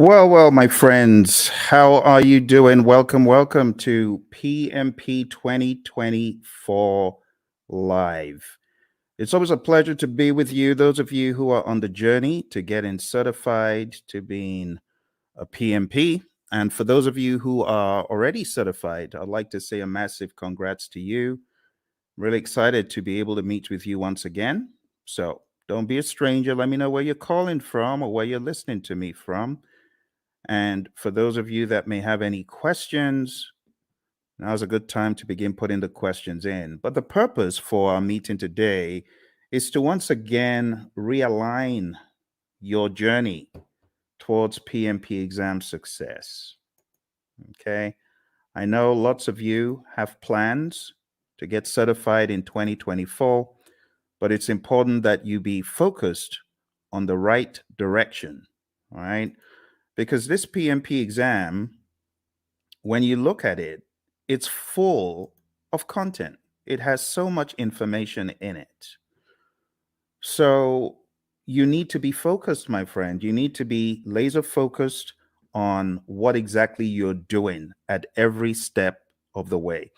Well, my friends, how are you doing? Welcome to PMP 2024 Live. It's always a pleasure to be with you, those of you who are on the journey to getting certified to being a PMP. And for those of you who are already certified, I'd like to say a massive congrats to you. Really excited to be able to meet with you once again. So don't be a stranger. Let me know where you're calling from or where you're listening to me from. And for those of you that may have any questions, now's a good time to begin putting the questions in. But the purpose for our meeting today is to once again realign your journey towards PMP exam success. Okay. I know lots of you have plans to get certified in 2024, but it's important that you be focused on the right direction. All right. Because this PMP exam, when you look at it, it's full of content. It has so much information in it. So you need to be focused, my friend. You need to be laser focused on what exactly you're doing at every step of the way.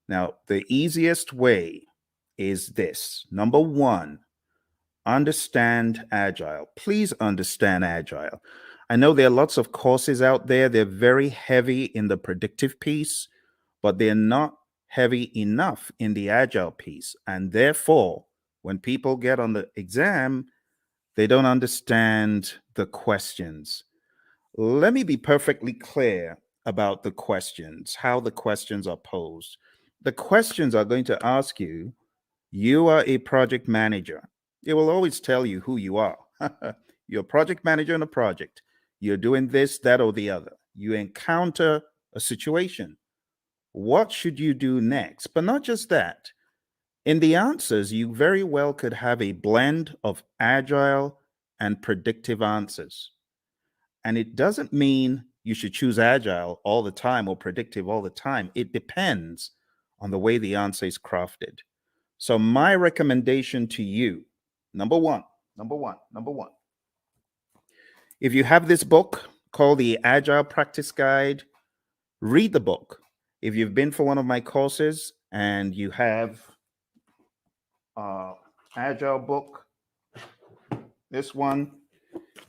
Now, the easiest way is this. Number one, understand Agile. Please understand Agile. I know there are lots of courses out there. They're very heavy in the predictive piece, but they're not heavy enough in the Agile piece. And therefore, when people get on the exam, they don't understand the questions. Let me be perfectly clear about the questions, how the questions are posed. The questions are going to ask you, you are a project manager. It will always tell you who you are. You're a project manager on a project. You're doing this, that, or the other. You encounter a situation. What should you do next? But not just that. In the answers, you very well could have a blend of agile and predictive answers. And it doesn't mean you should choose agile all the time or predictive all the time. It depends on the way the answer is crafted. So my recommendation to you, number one, if you have this book called the Agile Practice Guide, read the book. If you've been for one of my courses and you have Agile book, this one,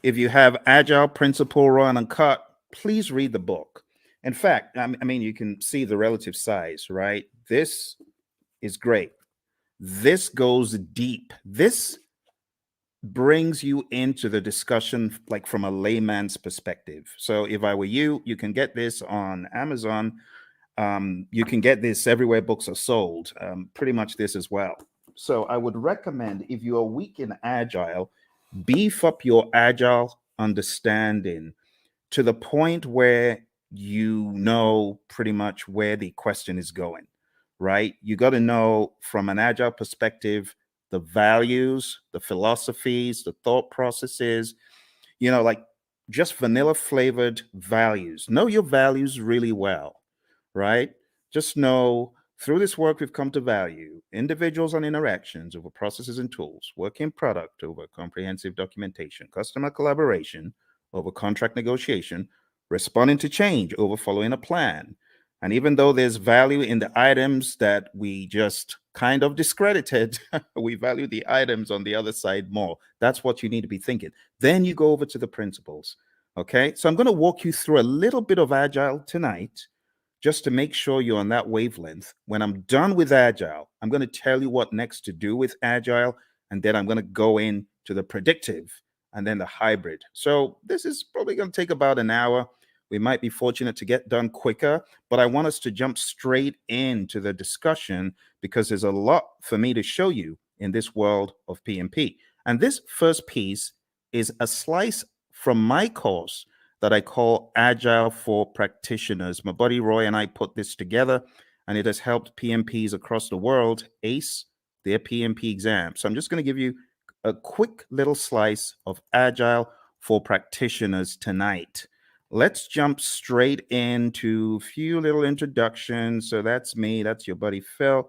if you have Agile Principle Raw and Uncut, please read the book. In fact, I mean, you can see the relative size, right? This is great. This goes deep. This brings you into the discussion like from a layman's perspective. So if I were you, you can get this on Amazon. You can get this everywhere books are sold, pretty much this as well. So I would recommend, if you are weak in Agile, beef up your Agile understanding to the point where you know pretty much where the question is going, right? You got to know from an Agile perspective the values, the philosophies, the thought processes, like just vanilla flavored values. Know your values really well, right? Just know through this work, we've come to value individuals and interactions over processes and tools, working product over comprehensive documentation, customer collaboration over contract negotiation, responding to change over following a plan. And even though there's value in the items that we just kind of discredited, we value the items on the other side more. That's what you need to be thinking. Then you go over to the principles. Okay. So I'm going to walk you through a little bit of Agile tonight just to make sure you're on that wavelength. When I'm done with Agile, I'm going to tell you what next to do with Agile. And then I'm going to go into the predictive and then the hybrid. So this is probably going to take about an hour. We might be fortunate to get done quicker, but I want us to jump straight into the discussion because there's a lot for me to show you in this world of PMP. And this first piece is a slice from my course that I call Agile for Practitioners. My buddy Roy and I put this together, and it has helped PMPs across the world ace their PMP exam. So I'm just going to give you a quick little slice of Agile for Practitioners tonight. Let's jump straight into a few little introductions. So that's me. That's your buddy Phil.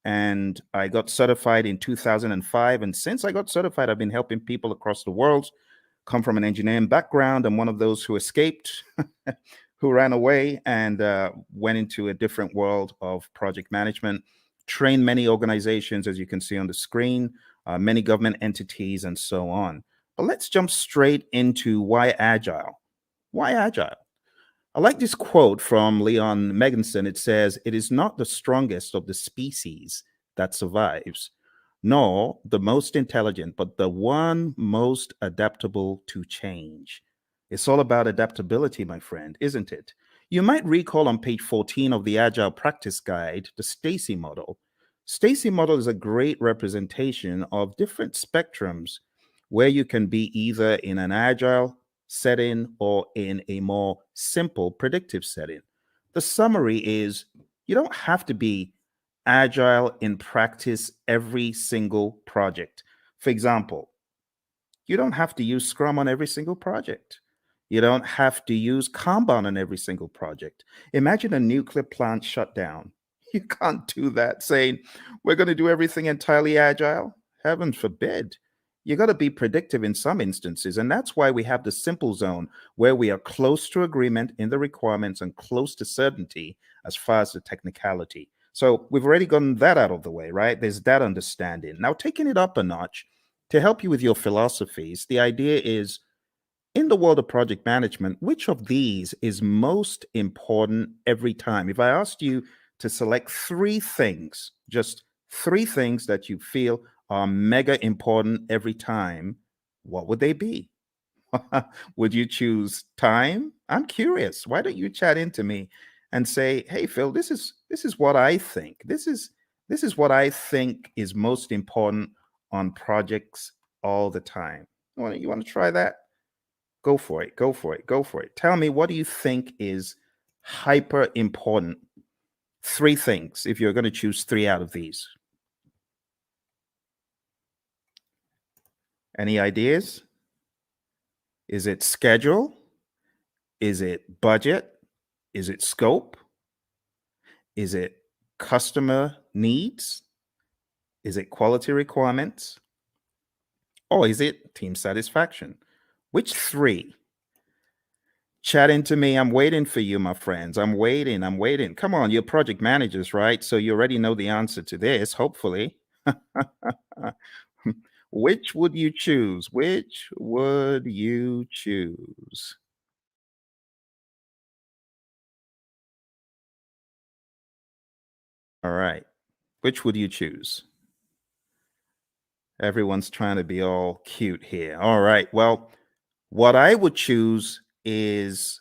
And I got certified in 2005. And since I got certified, I've been helping people across the world come from an engineering background. I'm one of those who escaped, who ran away and went into a different world of project management, trained many organizations, as you can see on the screen, many government entities, and so on. But let's jump straight into why agile. Why agile? I like this quote from Leon Meganson. It says, "It is not the strongest of the species that survives, nor the most intelligent, but the one most adaptable to change." It's all about adaptability, my friend, isn't it? You might recall on page 14 of the Agile Practice Guide, the Stacy model. Stacy model is a great representation of different spectrums where you can be either in an agile setting or in a more simple predictive setting. The summary is you don't have to be agile in practice every single project. For example, you don't have to use Scrum on every single project. You don't have to use Kanban on every single project. Imagine a nuclear plant shutdown. You can't do that saying, we're going to do everything entirely agile. Heaven forbid. You got to be predictive in some instances. And that's why we have the simple zone where we are close to agreement in the requirements and close to certainty as far as the technicality. So we've already gotten that out of the way, right? There's that understanding. Now, taking it up a notch to help you with your philosophies, the idea is in the world of project management, which of these is most important every time? If I asked you to select three things, just three things that you feel are mega important every time, what would they be? Would you choose time? I'm curious. Why don't you chat into me and say, "Hey Phil, this is what I think. This is what I think is most important on projects all the time." You want to try that? Go for it. Go for it. Go for it. Tell me, what do you think is hyper important? Three things, if you're going to choose three out of these. Any ideas? Is it schedule? Is it budget? Is it scope? Is it customer needs? Is it quality requirements? Or is it team satisfaction? Which three? Chat into me. I'm waiting for you, my friends. I'm waiting. I'm waiting. Come on, you're project managers, right? So you already know the answer to this, hopefully. Which would you choose? Which would you choose? All right. Which would you choose? Everyone's trying to be all cute here. All right. Well, what I would choose is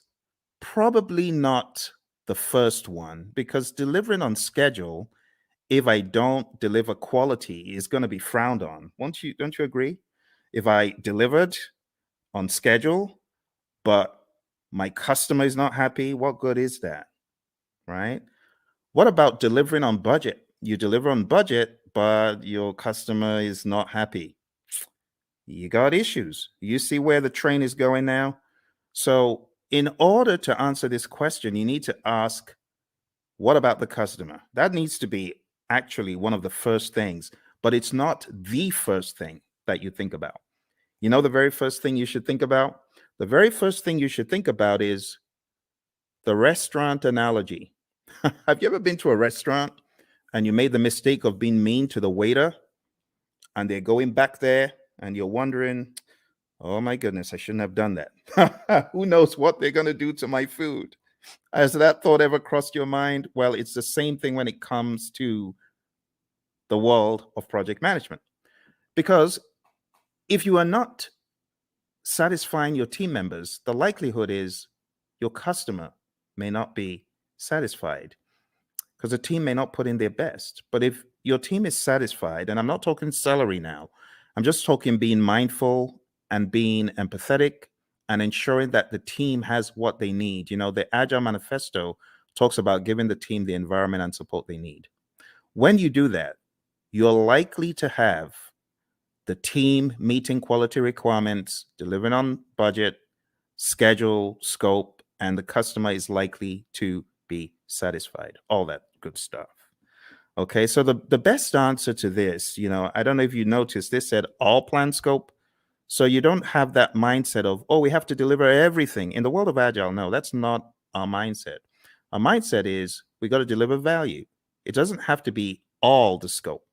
probably not the first one because delivering on schedule, if I don't deliver quality, is going to be frowned on. Don't you agree? If I delivered on schedule, but my customer is not happy, what good is that? Right? What about delivering on budget? You deliver on budget, but your customer is not happy. You got issues. You see where the train is going now? So, in order to answer this question, you need to ask, what about the customer? That needs to be actually one of the first things, but it's not the first thing that you think about. You know, the very first thing you should think about? The very first thing you should think about is the restaurant analogy. Have you ever been to a restaurant and you made the mistake of being mean to the waiter and they're going back there and you're wondering, oh my goodness, I shouldn't have done that. Who knows what they're going to do to my food? Has that thought ever crossed your mind? Well, it's the same thing when it comes to the world of project management. Because if you are not satisfying your team members, the likelihood is your customer may not be satisfied because the team may not put in their best. But if your team is satisfied, and I'm not talking salary now, I'm just talking being mindful and being empathetic and ensuring that the team has what they need. You know, the Agile Manifesto talks about giving the team the environment and support they need. When you do that, you're likely to have the team meeting quality requirements, delivering on budget, schedule, scope, and the customer is likely to be satisfied. All that good stuff. Okay, so the best answer to this, I don't know if you noticed, this said all plan scope. So you don't have that mindset of, oh, we have to deliver everything. In the world of Agile, no, that's not our mindset. Our mindset is we got to deliver value. It doesn't have to be all the scope.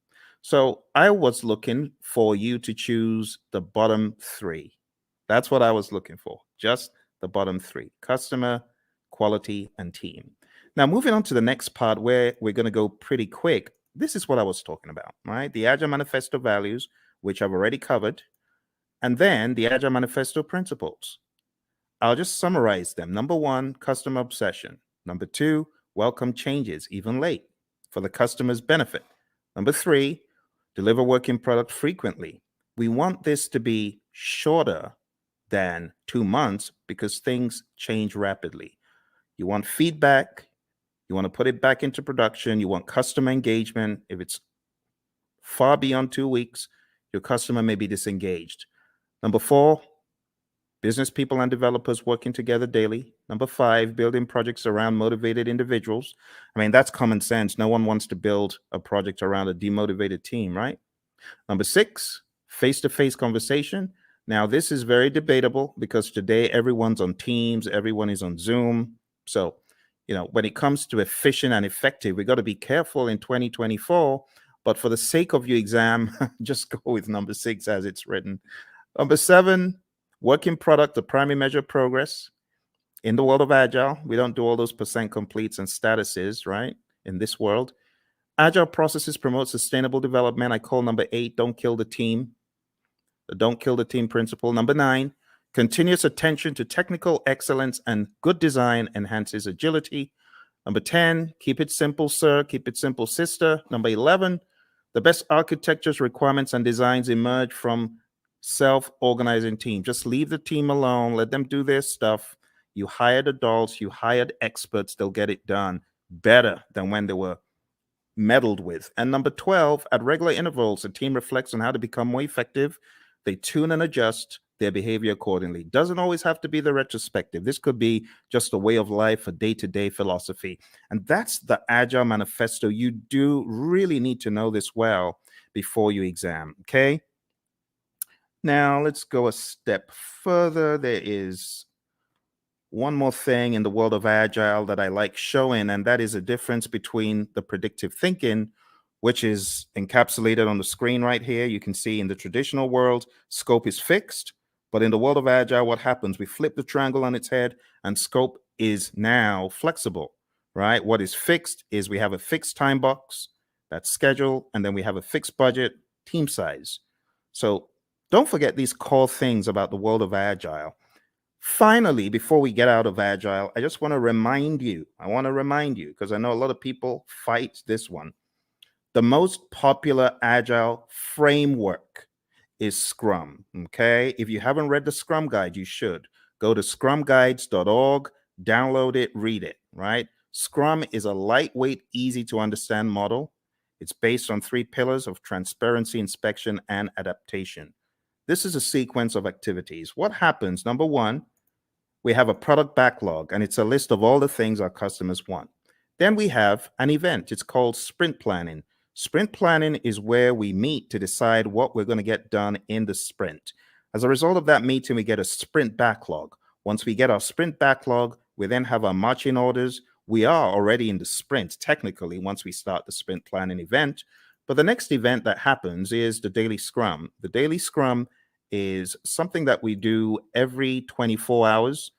So I was looking for you to choose the bottom three. That's what I was looking for, just the bottom three: customer, quality, and team. Now, moving on to the next part where we're going to go pretty quick. This is what I was talking about, right? The Agile Manifesto values, which I've already covered, and then the Agile Manifesto principles. I'll just summarize them. Number one, customer obsession. Number two, welcome changes, even late, for the customer's benefit. Number three, deliver working product frequently. We want this to be shorter than 2 months because things change rapidly. You want feedback. You want to put it back into production. You want customer engagement. If it's far beyond 2 weeks, your customer may be disengaged. Number four, business people and developers working together daily. Number five, building projects around motivated individuals. I mean, that's common sense. No one wants to build a project around a demotivated team, right? Number six, face-to-face conversation. Now, this is very debatable because today everyone's on Teams, everyone is on Zoom. So, when it comes to efficient and effective, we got to be careful in 2024. But for the sake of your exam, just go with number six as it's written. Number seven, working product, the primary measure of progress. In the world of Agile, we don't do all those percent completes and statuses, right? In this world, Agile processes promote sustainable development. I call number eight, don't kill the team. The don't kill the team principle. Number nine, continuous attention to technical excellence and good design enhances agility. Number 10, keep it simple, sir. Keep it simple, sister. Number 11, the best architectures, requirements, and designs emerge from self-organizing team. Just leave the team alone. Let them do their stuff. You hired adults. You hired experts. They'll get it done better than when they were meddled with. And number 12, at regular intervals, the team reflects on how to become more effective. They tune and adjust their behavior accordingly. Doesn't always have to be the retrospective. This could be just a way of life, a day-to-day philosophy. And that's the Agile Manifesto. You do really need to know this well before you exam, okay? Now, let's go a step further. There is one more thing in the world of Agile that I like showing, and that is a difference between the predictive thinking, which is encapsulated on the screen right here. You can see in the traditional world, scope is fixed. But in the world of Agile, what happens? We flip the triangle on its head, and scope is now flexible, right? What is fixed is we have a fixed time box, that's schedule, and then we have a fixed budget, team size. So don't forget these core things about the world of Agile. Finally, before we get out of Agile, I just want to remind you, because I know a lot of people fight this one. The most popular Agile framework is Scrum, okay? If you haven't read the Scrum Guide, you should. Go to scrumguides.org, download it, read it, right? Scrum is a lightweight, easy to understand model. It's based on 3 pillars of transparency, inspection, and adaptation. This is a sequence of activities. What happens? Number one, we have a product backlog, and it's a list of all the things our customers want. Then we have an event. It's called sprint planning. Sprint planning is where we meet to decide what we're going to get done in the sprint. As a result of that meeting, we get a sprint backlog. Once we get our sprint backlog, we then have our marching orders. We are already in the sprint, technically, once we start the sprint planning event. But the next event that happens is the daily scrum. The daily scrum is something that we do every 24 hours.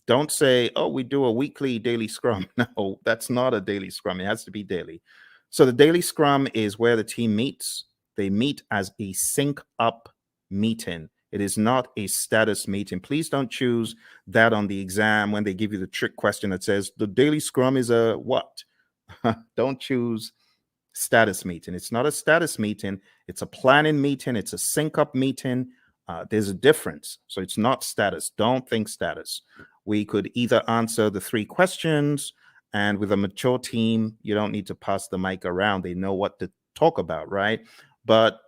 Don't say, oh, we do a weekly daily scrum. No, that's not a daily scrum. It has to be daily. So the daily scrum is where the team meets. They meet as a sync up meeting. It is not a status meeting. Please don't choose that on the exam when they give you the trick question that says the daily scrum is a what? Don't choose status meeting. It's not a status meeting. It's a planning meeting. It's a sync up meeting. There's a difference. So it's not status. Don't think status. We could either answer the 3 questions, and with a mature team, you don't need to pass the mic around. They know what to talk about, right? But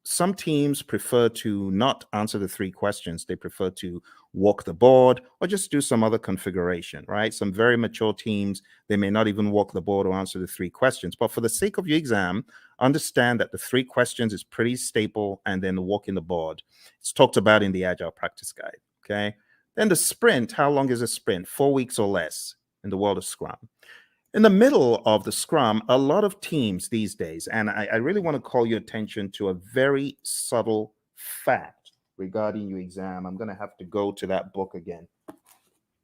some teams prefer to not answer the 3 questions. They prefer to walk the board or just do some other configuration, right? Some very mature teams, they may not even walk the board or answer the 3 questions. But for the sake of your exam, understand that the 3 questions is pretty staple, and then walking the board. It's talked about in the Agile Practice Guide, okay? Then the sprint, how long is a sprint? 4 weeks or less in the world of Scrum. In the middle of the Scrum, a lot of teams these days, and I really want to call your attention to a very subtle fact regarding your exam. I'm going to have to go to that book again.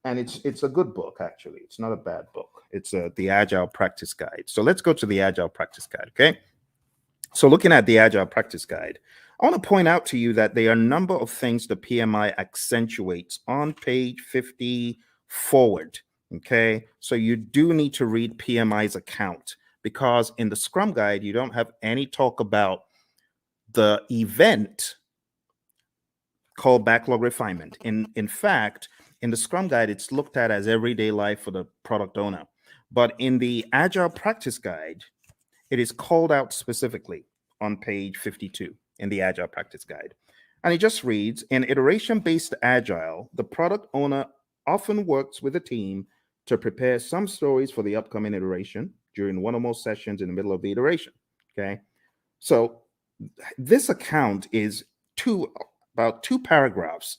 And it's a good book, actually. It's not a bad book. It's the Agile Practice Guide. So let's go to the Agile Practice Guide, okay? So looking at the Agile Practice Guide, I want to point out to you that there are a number of things the PMI accentuates on page 50 forward. Okay, so you do need to read PMI's account, because in the Scrum Guide, you don't have any talk about the event called backlog refinement. In fact, in the Scrum Guide, it's looked at as everyday life for the product owner. But in the Agile Practice Guide, it is called out specifically on page 52 in the Agile Practice Guide. And it just reads, in iteration-based Agile, the product owner often works with a team to prepare some stories for the upcoming iteration during one or more sessions in the middle of the iteration, okay? So this account is about 2 paragraphs,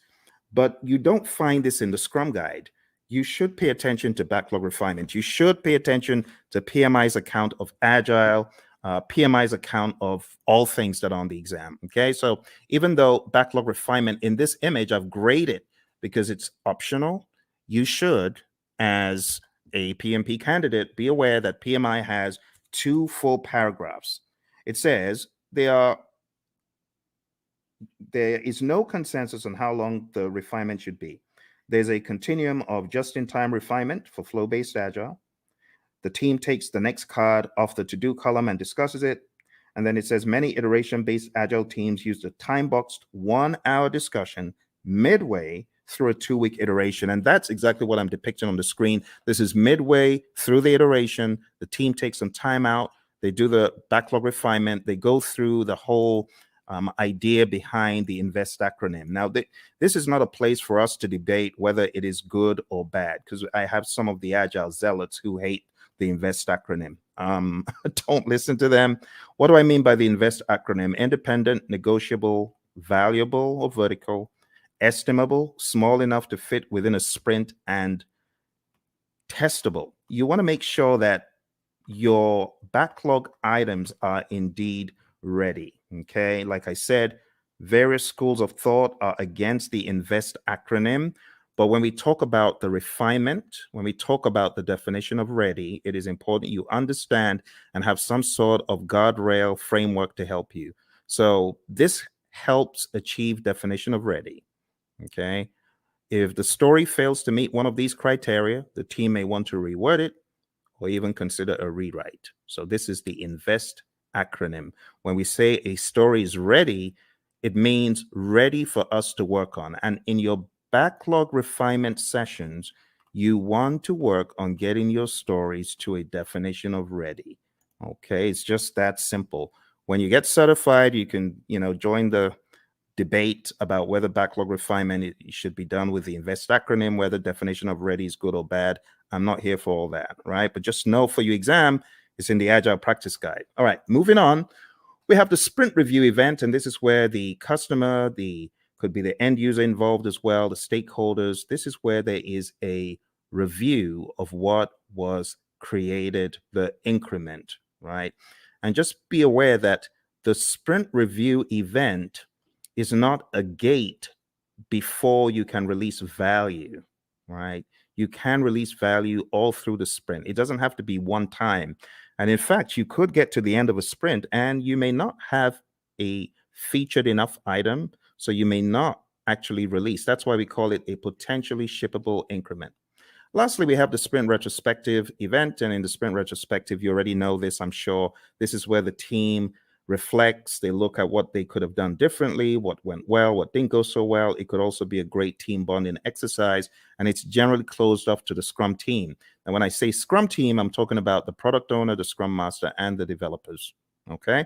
but you don't find this in the Scrum Guide. You should pay attention to backlog refinement. You should pay attention to PMI's account of Agile, PMI's account of all things that are on the exam, okay? So even though backlog refinement in this image I've graded because it's optional, you should, as a PMP candidate, be aware that PMI has 2 full paragraphs. It says there is no consensus on how long the refinement should be. There's a continuum of just-in-time refinement for flow-based Agile. The team takes the next card off the to-do column and discusses it. And then it says many iteration-based Agile teams use the time-boxed 1-hour discussion midway through a 2-week iteration. And that's exactly what I'm depicting on the screen. This is midway through the iteration. The team takes some time out. They do the backlog refinement. They go through the whole idea behind the INVEST acronym. Now, this is not a place for us to debate whether it is good or bad, because I have some of the Agile zealots who hate the INVEST acronym. Don't listen to them. What do I mean by the INVEST acronym? Independent, negotiable, valuable or vertical, estimable, small enough to fit within a sprint, and testable. You want to make sure that your backlog items are indeed ready. Okay, like I said, various schools of thought are against the INVEST acronym. But when we talk about the refinement, when we talk about the definition of ready, it is important you understand and have some sort of guardrail framework to help you. So this helps achieve definition of ready. Okay. If the story fails to meet one of these criteria, the team may want to reword it or even consider a rewrite. So this is the INVEST acronym. When we say a story is ready, it means ready for us to work on. And in your backlog refinement sessions, you want to work on getting your stories to a definition of ready. Okay, it's just that simple. When you get certified, you can, join the debate about whether backlog refinement should be done with the INVEST acronym, whether definition of ready is good or bad. I'm not here for all that, right? But just know for your exam, it's in the Agile Practice Guide. All right, moving on. We have the sprint review event, and this is where the customer, could be the end user involved as well, the stakeholders. This is where there is a review of what was created, the increment, right? And just be aware that the sprint review event is not a gate before you can release value, right? You can release value all through the sprint. It doesn't have to be one time. And in fact, you could get to the end of a sprint and you may not have a featured enough item, so you may not actually release. That's why we call it a potentially shippable increment. Lastly, we have the sprint retrospective event. And in the sprint retrospective, you already know this, I'm sure. This is where the team reflects, they look at what they could have done differently, what went well, what didn't go so well. It could also be a great team bonding exercise, and it's generally closed off to the Scrum team. And when I say Scrum team, I'm talking about the product owner, the Scrum master, and the developers, okay?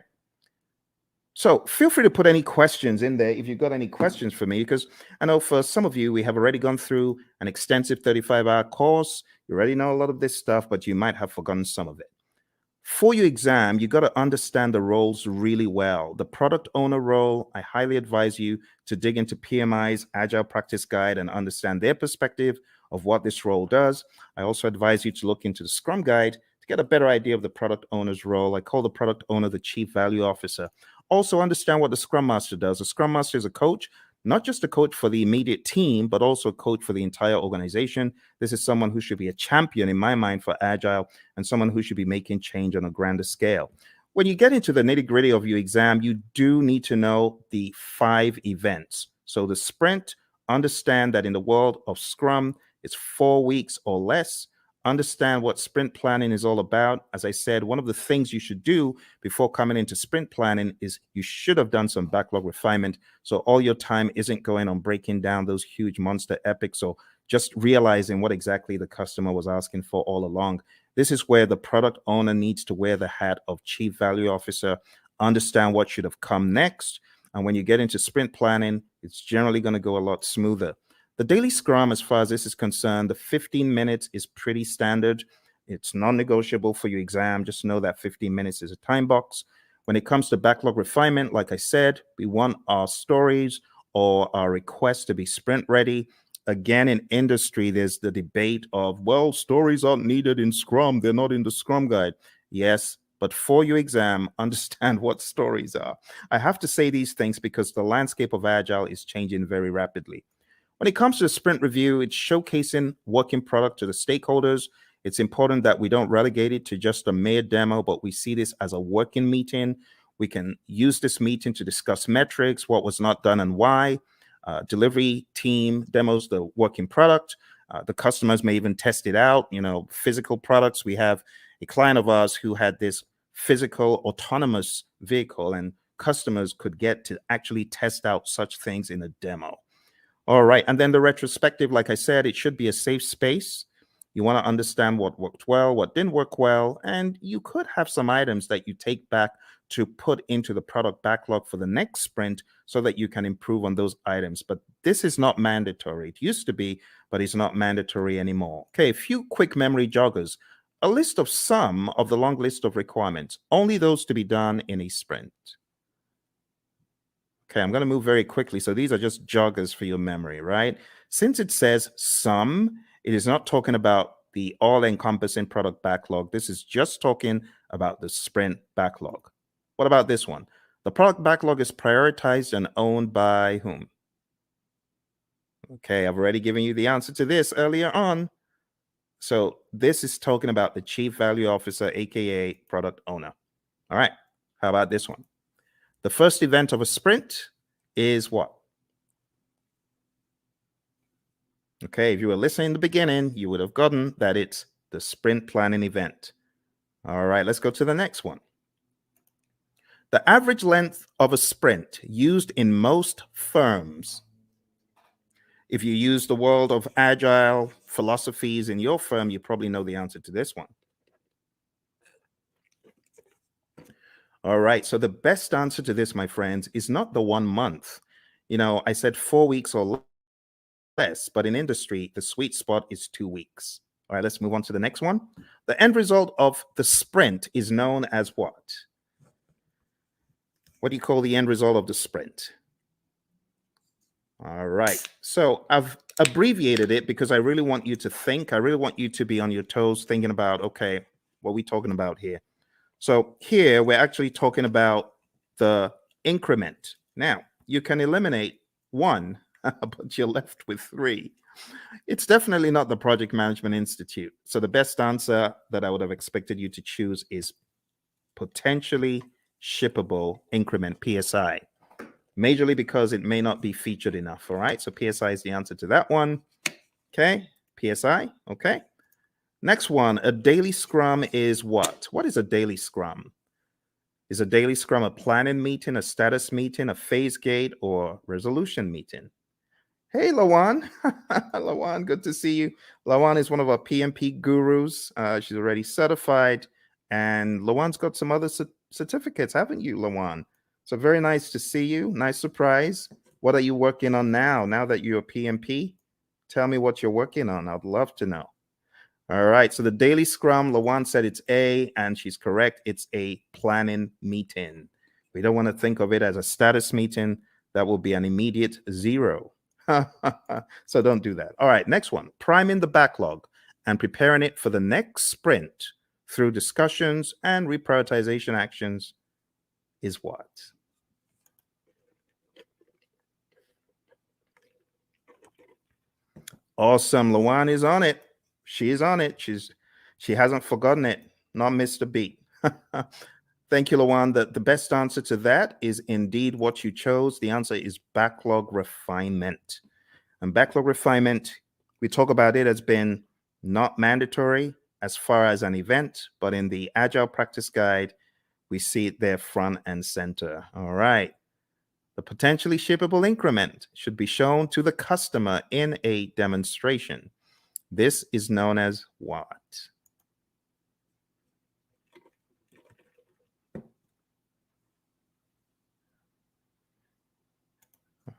So feel free to put any questions in there if you've got any questions for me, because I know for some of you, we have already gone through an extensive 35-hour course. You already know a lot of this stuff, but you might have forgotten some of it. For your exam, you got to understand the roles really well. The product owner role, I highly advise you to dig into PMI's Agile Practice Guide and understand their perspective of what this role does. I also advise you to look into the Scrum Guide to get a better idea of the product owner's role. I call the product owner the Chief Value Officer. Also understand what the Scrum Master does. The Scrum Master is a coach, not just a coach for the immediate team, but also a coach for the entire organization. This is someone who should be a champion in my mind for Agile and someone who should be making change on a grander scale. When you get into the nitty-gritty of your exam, you do need to know the 5 events. So the sprint, understand that in the world of Scrum, it's 4 weeks or less. Understand what sprint planning is all about. As I said, one of the things you should do before coming into sprint planning is you should have done some backlog refinement. So all your time isn't going on breaking down those huge monster epics or just realizing what exactly the customer was asking for all along. This is where the product owner needs to wear the hat of Chief Value Officer, understand what should have come next. And when you get into sprint planning, it's generally going to go a lot smoother. The daily scrum, as far as this is concerned, the 15 minutes is pretty standard. It's non-negotiable for your exam. Just know that 15 minutes is a time box. When it comes to backlog refinement, like I said, we want our stories or our requests to be sprint ready. Again, in industry, there's the debate of, well, stories aren't needed in Scrum. They're not in the Scrum Guide. Yes, but for your exam, understand what stories are. I have to say these things because the landscape of Agile is changing very rapidly. When it comes to the sprint review, it's showcasing working product to the stakeholders. It's important that we don't relegate it to just a mere demo, but we see this as a working meeting. We can use this meeting to discuss metrics, what was not done and why. Delivery team demos the working product. The customers may even test it out. Physical products. We have a client of ours who had this physical autonomous vehicle, and customers could get to actually test out such things in a demo. All right. And then the retrospective, like I said, it should be a safe space. You want to understand what worked well, what didn't work well, and you could have some items that you take back to put into the product backlog for the next sprint so that you can improve on those items. But this is not mandatory. It used to be, but it's not mandatory anymore. Okay, a few quick memory joggers. A list of some of the long list of requirements, only those to be done in a sprint. Okay, I'm going to move very quickly. So these are just joggers for your memory, right? Since it says some, it is not talking about the all-encompassing product backlog. This is just talking about the sprint backlog. What about this one? The product backlog is prioritized and owned by whom? Okay, I've already given you the answer to this earlier on. So this is talking about the Chief Value Officer, aka product owner. All right, how about this one? The first event of a sprint is what? Okay, if you were listening in the beginning, you would have gotten that it's the sprint planning event. All right, let's go to the next one. The average length of a sprint used in most firms. If you use the world of Agile philosophies in your firm, you probably know the answer to this one. All right, so the best answer to this, my friends, is not the 1 month. I said 4 weeks or less, but in industry, the sweet spot is 2 weeks. All right, let's move on to the next one. The end result of the sprint is known as what? What do you call the end result of the sprint? All right, so I've abbreviated it because I really want you to think. I really want you to be on your toes thinking about, okay, what are we talking about here? So here we're actually talking about the increment. Now, you can eliminate 1, but you're left with 3. It's definitely not the Project Management Institute. So the best answer that I would have expected you to choose is potentially shippable increment, PSI. Majorly because it may not be featured enough. All right, so PSI is the answer to that one. Okay, PSI. Okay. Next one, a daily scrum is what? What is a daily scrum? Is a daily scrum a planning meeting, a status meeting, a phase gate, or resolution meeting? Hey, Lawan. Lawan, good to see you. Lawan is one of our PMP gurus. She's already certified. And Lawan's got some other certificates, haven't you, Lawan? So very nice to see you. Nice surprise. What are you working on now that you're a PMP? Tell me what you're working on. I'd love to know. All right. So the daily scrum, Lawan said it's A, and she's correct. It's a planning meeting. We don't want to think of it as a status meeting. That will be an immediate 0. So don't do that. All right. Next one, priming the backlog and preparing it for the next sprint through discussions and reprioritization actions is what? Awesome. Lawan is on it. She is on it. She hasn't forgotten it. Not missed a beat. Thank you, Lawan. The best answer to that is indeed what you chose. The answer is backlog refinement. And backlog refinement, we talk about it as being not mandatory as far as an event, but in the Agile Practice Guide, we see it there front and center. All right. The potentially shippable increment should be shown to the customer in a demonstration. This is known as what?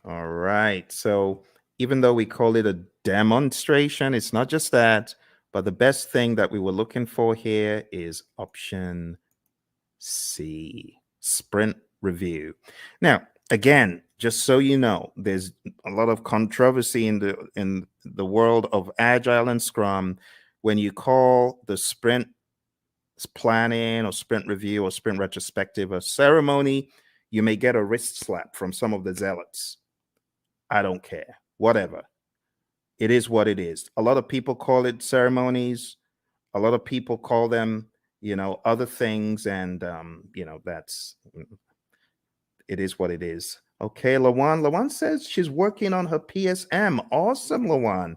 All right. So even though we call it a demonstration, it's not just that, but the best thing that we were looking for here is option C, sprint review. Now, again, just so you know, there's a lot of controversy in the world of Agile and Scrum when you call the sprint planning or sprint review or sprint retrospective a ceremony. You may get a wrist slap from some of the zealots. I don't care. Whatever. It is what it is. A lot of people call it ceremonies. A lot of people call them, other things, and that's it is what it is. Okay, Lawan. Lawan says she's working on her PSM. Awesome, Lawan.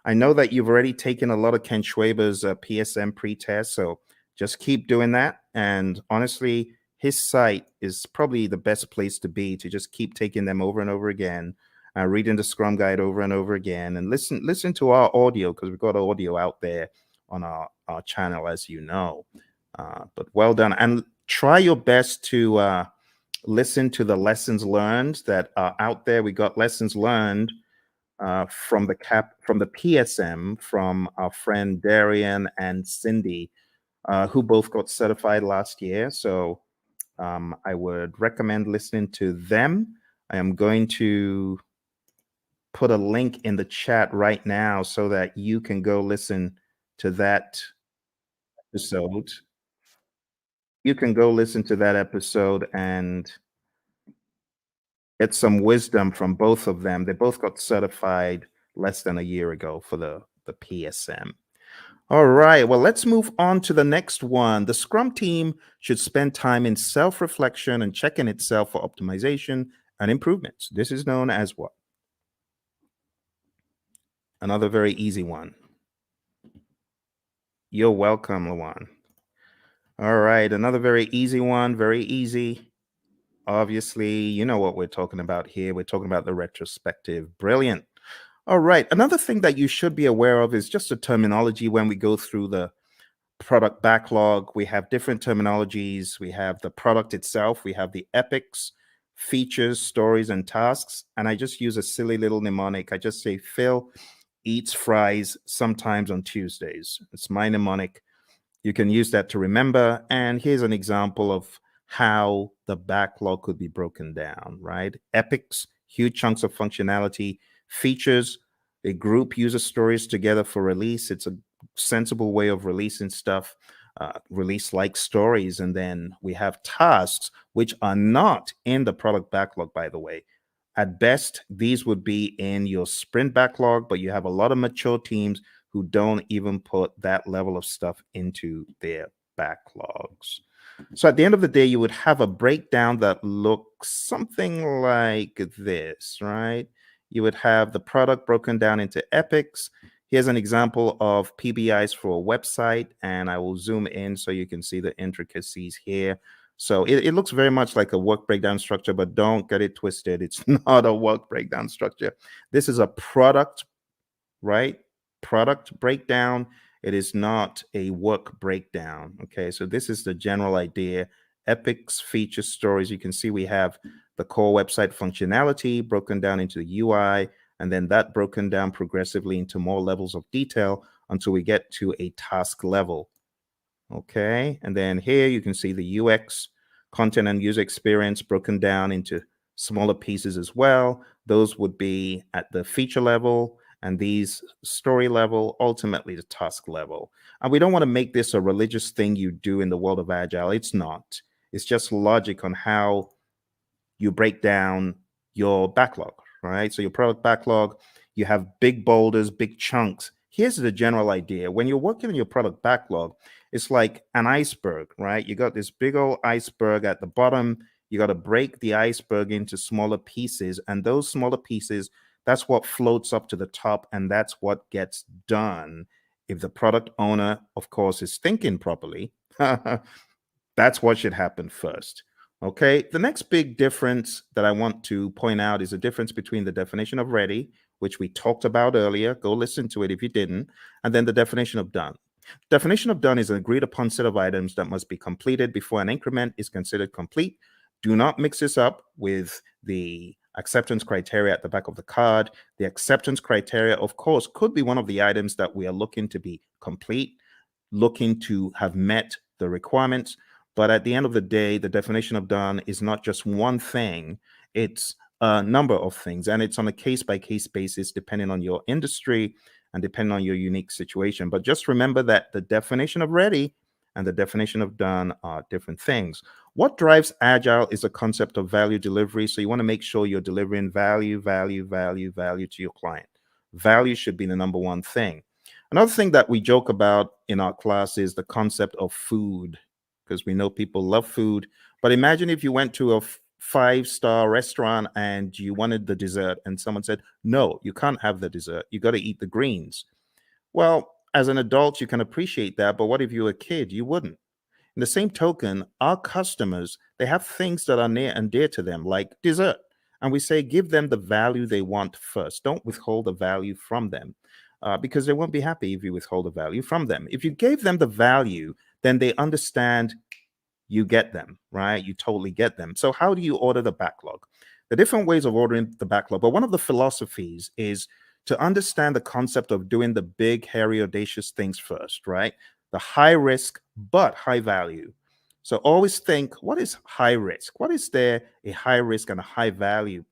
I know that you've already taken a lot of Ken Schwaber's PSM pre-test, so just keep doing that. And honestly, his site is probably the best place to be to just keep taking them over and over again, reading the Scrum Guide over and over again, and listen to our audio because we've got audio out there on our channel, as you know. But well done, and try your best to listen to the lessons learned that are out there. We got lessons learned from the PSM from our friend Darian and Cindy, who both got certified last year. So I would recommend listening to them. I am going to put a link in the chat right now so that you can go listen to that episode. You can go listen to that episode and get some wisdom from both of them. They both got certified less than a year ago for the PSM. All right, well, let's move on to the next one. The Scrum team should spend time in self-reflection and checking itself for optimization and improvements. This is known as what? Another very easy one. You're welcome, Lawan. All right, another very easy one, very easy. Obviously, you know what we're talking about here. We're talking about the retrospective. Brilliant. All right, another thing that you should be aware of is just the terminology when we go through the product backlog. We have different terminologies. We have the product itself. We have the epics, features, stories, and tasks. And I just use a silly little mnemonic. I just say Phil eats fries sometimes on Tuesdays. It's my mnemonic. You can use that to remember. And here's an example of how the backlog could be broken down, right? Epics, huge chunks of functionality. Features, a group uses stories together for release. It's a sensible way of releasing stuff, release like stories. And then we have tasks, which are not in the product backlog, by the way. At best, these would be in your sprint backlog, but you have a lot of mature teams who don't even put that level of stuff into their backlogs. So at the end of the day, you would have a breakdown that looks something like this, right? You would have the product broken down into epics. Here's an example of PBIs for a website, and I will zoom in so you can see the intricacies here. So it looks very much like a work breakdown structure, but don't get it twisted. It's not a work breakdown structure. This is a product, right? Product breakdown. It is not a work breakdown. Okay, so this is the general idea. epics, features, stories. You can see we have the core website functionality broken down into the UI, and then that broken down progressively into more levels of detail until we get to a task level. Okay, and then here you can see the UX, content and user experience, broken down into smaller pieces as well. Those would be at the feature level, and these story level, ultimately the task level. And we don't want to make this a religious thing you do in the world of Agile. It's not. It's just logic on how you break down your backlog, right? So your product backlog, you have big boulders, big chunks. Here's the general idea. When you're working on your product backlog, it's like an iceberg, right? You got this big old iceberg at the bottom. You got to break the iceberg into smaller pieces. And those smaller pieces, that's what floats up to the top. And that's what gets done. If the product owner, of course, is thinking properly, that's what should happen first. Okay. The next big difference that I want to point out is the difference between the definition of ready, which we talked about earlier. Go listen to it if you didn't. And then the definition of done. Definition of done is an agreed upon set of items that must be completed before an increment is considered complete. Do not mix this up with the acceptance criteria at the back of the card. The acceptance criteria, of course, could be one of the items that we are looking to be complete, looking to have met the requirements. But at the end of the day, the definition of done is not just one thing, it's a number of things. And it's on a case by case basis, depending on your industry and depending on your unique situation. But just remember that the definition of ready and the definition of done are different things. What drives Agile is a concept of value delivery. So you want to make sure you're delivering value to your client. Value should be the number one thing. Another thing that we joke about in our class is the concept of food, because we know people love food. But imagine if you went to a five-star restaurant and you wanted the dessert and someone said, no, you can't have the dessert. You got to eat the greens. Well, as an adult, you can appreciate that. But what if you were a kid? You wouldn't. In the same token, our customers, they have things that are near and dear to them, like dessert. And we say, give them the value they want first. Don't withhold the value from them. Because they won't be happy if you withhold the value from them. If you gave them the value, then they understand you get them, right? You totally get them. So how do you order the backlog? The different ways of ordering the backlog, but one of the philosophies is to understand the concept of doing the big, hairy, audacious things first, right? The high risk, but high value. So always think, what is high risk? What is there a high risk and a high value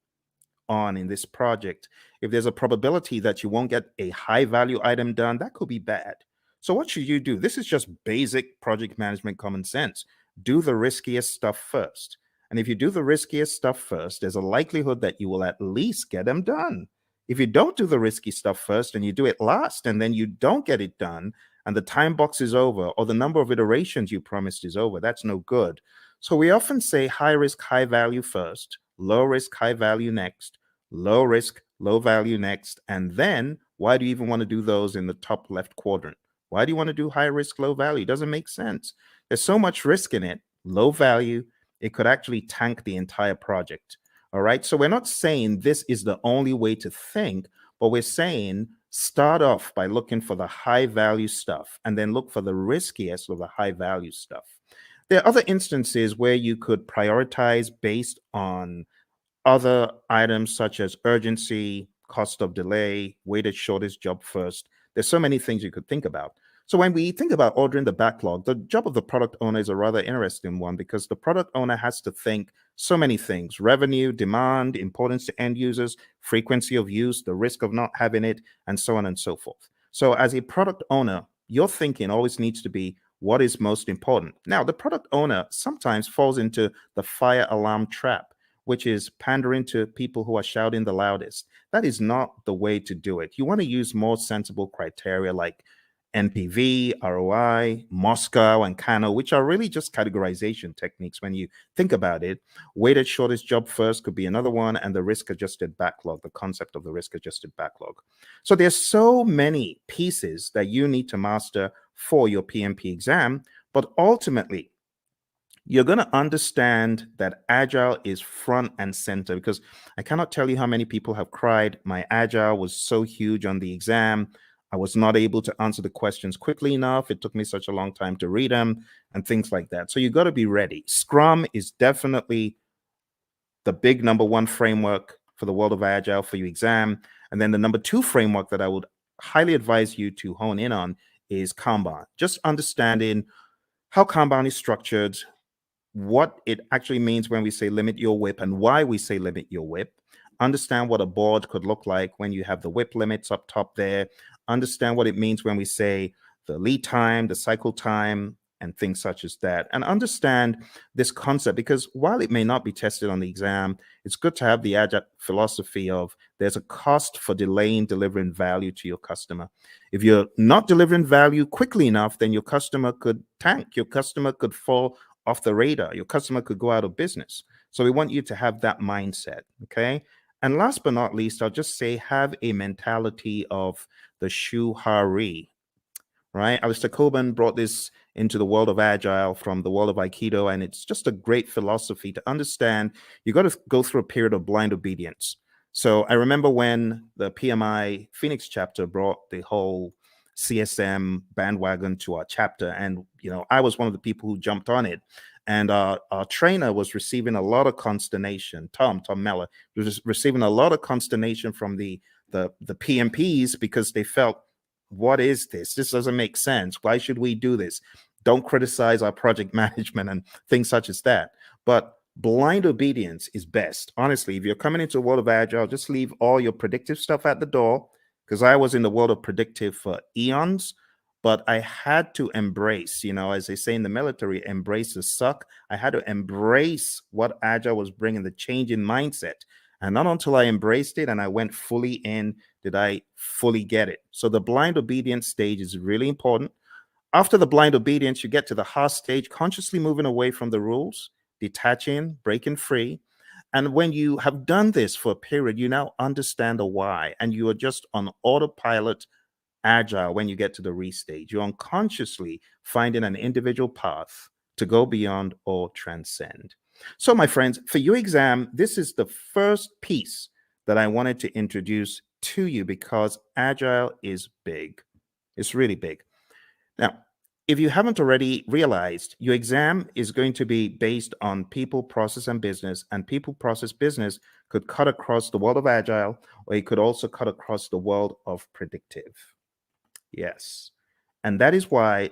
on in this project? If there's a probability that you won't get a high value item done, that could be bad. So what should you do? This is just basic project management common sense. Do the riskiest stuff first. And if you do the riskiest stuff first, there's a likelihood that you will at least get them done. If you don't do the risky stuff first and you do it last and then you don't get it done and the time box is over or the number of iterations you promised is over, that's no good. So we often say high risk, high value first, low risk, high value next, low risk, low value next. And then why do you even want to do those in the top left quadrant? Why do you want to do high risk, low value? It doesn't make sense. There's so much risk in it. Low value, it could actually tank the entire project. All right. So we're not saying this is the only way to think, but we're saying start off by looking for the high value stuff and then look for the riskiest of the high value stuff. There are other instances where you could prioritize based on other items such as urgency, cost of delay, weighted shortest job first. There's so many things you could think about. So when we think about ordering the backlog, the job of the product owner is a rather interesting one because the product owner has to think so many things: revenue, demand, importance to end users, frequency of use, the risk of not having it, and so on and so forth. So as a product owner, your thinking always needs to be what is most important. Now, the product owner sometimes falls into the fire alarm trap, which is pandering to people who are shouting the loudest. That is not the way to do it. You want to use more sensible criteria like NPV, ROI, Moscow, and Kano, which are really just categorization techniques when you think about it. Weighted shortest job first could be another one, and the risk adjusted backlog, the concept of the risk adjusted backlog. So there's so many pieces that you need to master for your PMP exam, but ultimately, you're going to understand that Agile is front and center, because I cannot tell you how many people have cried, my Agile was so huge on the exam. I was not able to answer the questions quickly enough. It took me such a long time to read them and things like that. So you got to be ready. Scrum is definitely the big number one framework for the world of Agile for your exam. And then the number two framework that I would highly advise you to hone in on is Kanban. Just understanding how Kanban is structured, what it actually means when we say limit your WIP and why we say limit your WIP. Understand what a board could look like when you have the WIP limits up top there. Understand what it means when we say the lead time, the cycle time, and things such as that. And understand this concept, because while it may not be tested on the exam, it's good to have the Agile philosophy of there's a cost for delaying delivering value to your customer. If you're not delivering value quickly enough, then your customer could tank. Your customer could fall off the radar. Your customer could go out of business. So we want you to have that mindset, okay? And last but not least, I'll just say have a mentality of the shuhari, right? Alistair Coburn brought this into the world of Agile from the world of Aikido, and it's just a great philosophy to understand. You got to go through a period of blind obedience. So I remember when the PMI Phoenix chapter brought the whole CSM bandwagon to our chapter, and I was one of the people who jumped on it. And our trainer was receiving a lot of consternation. Tom Meller was receiving a lot of consternation from the PMPs because they felt, what is this? This doesn't make sense. Why should we do this? Don't criticize our project management and things such as that. But blind obedience is best. Honestly, if you're coming into the world of Agile, just leave all your predictive stuff at the door, because I was in the world of predictive for eons, but I had to embrace, as they say in the military, embrace the suck. I had to embrace what Agile was bringing, the change in mindset. And not until I embraced it and I went fully in did I fully get it. So the blind obedience stage is really important. After the blind obedience, you get to the hard stage, consciously moving away from the rules, detaching, breaking free. And when you have done this for a period, you now understand the why, and you are just on autopilot Agile when you get to the restage. You're unconsciously finding an individual path to go beyond or transcend. So, my friends, for your exam, this is the first piece that I wanted to introduce to you because Agile is big. It's really big. Now, if you haven't already realized, your exam is going to be based on people, process, and business. And people, process, business could cut across the world of Agile, or it could also cut across the world of predictive. Yes. And that is why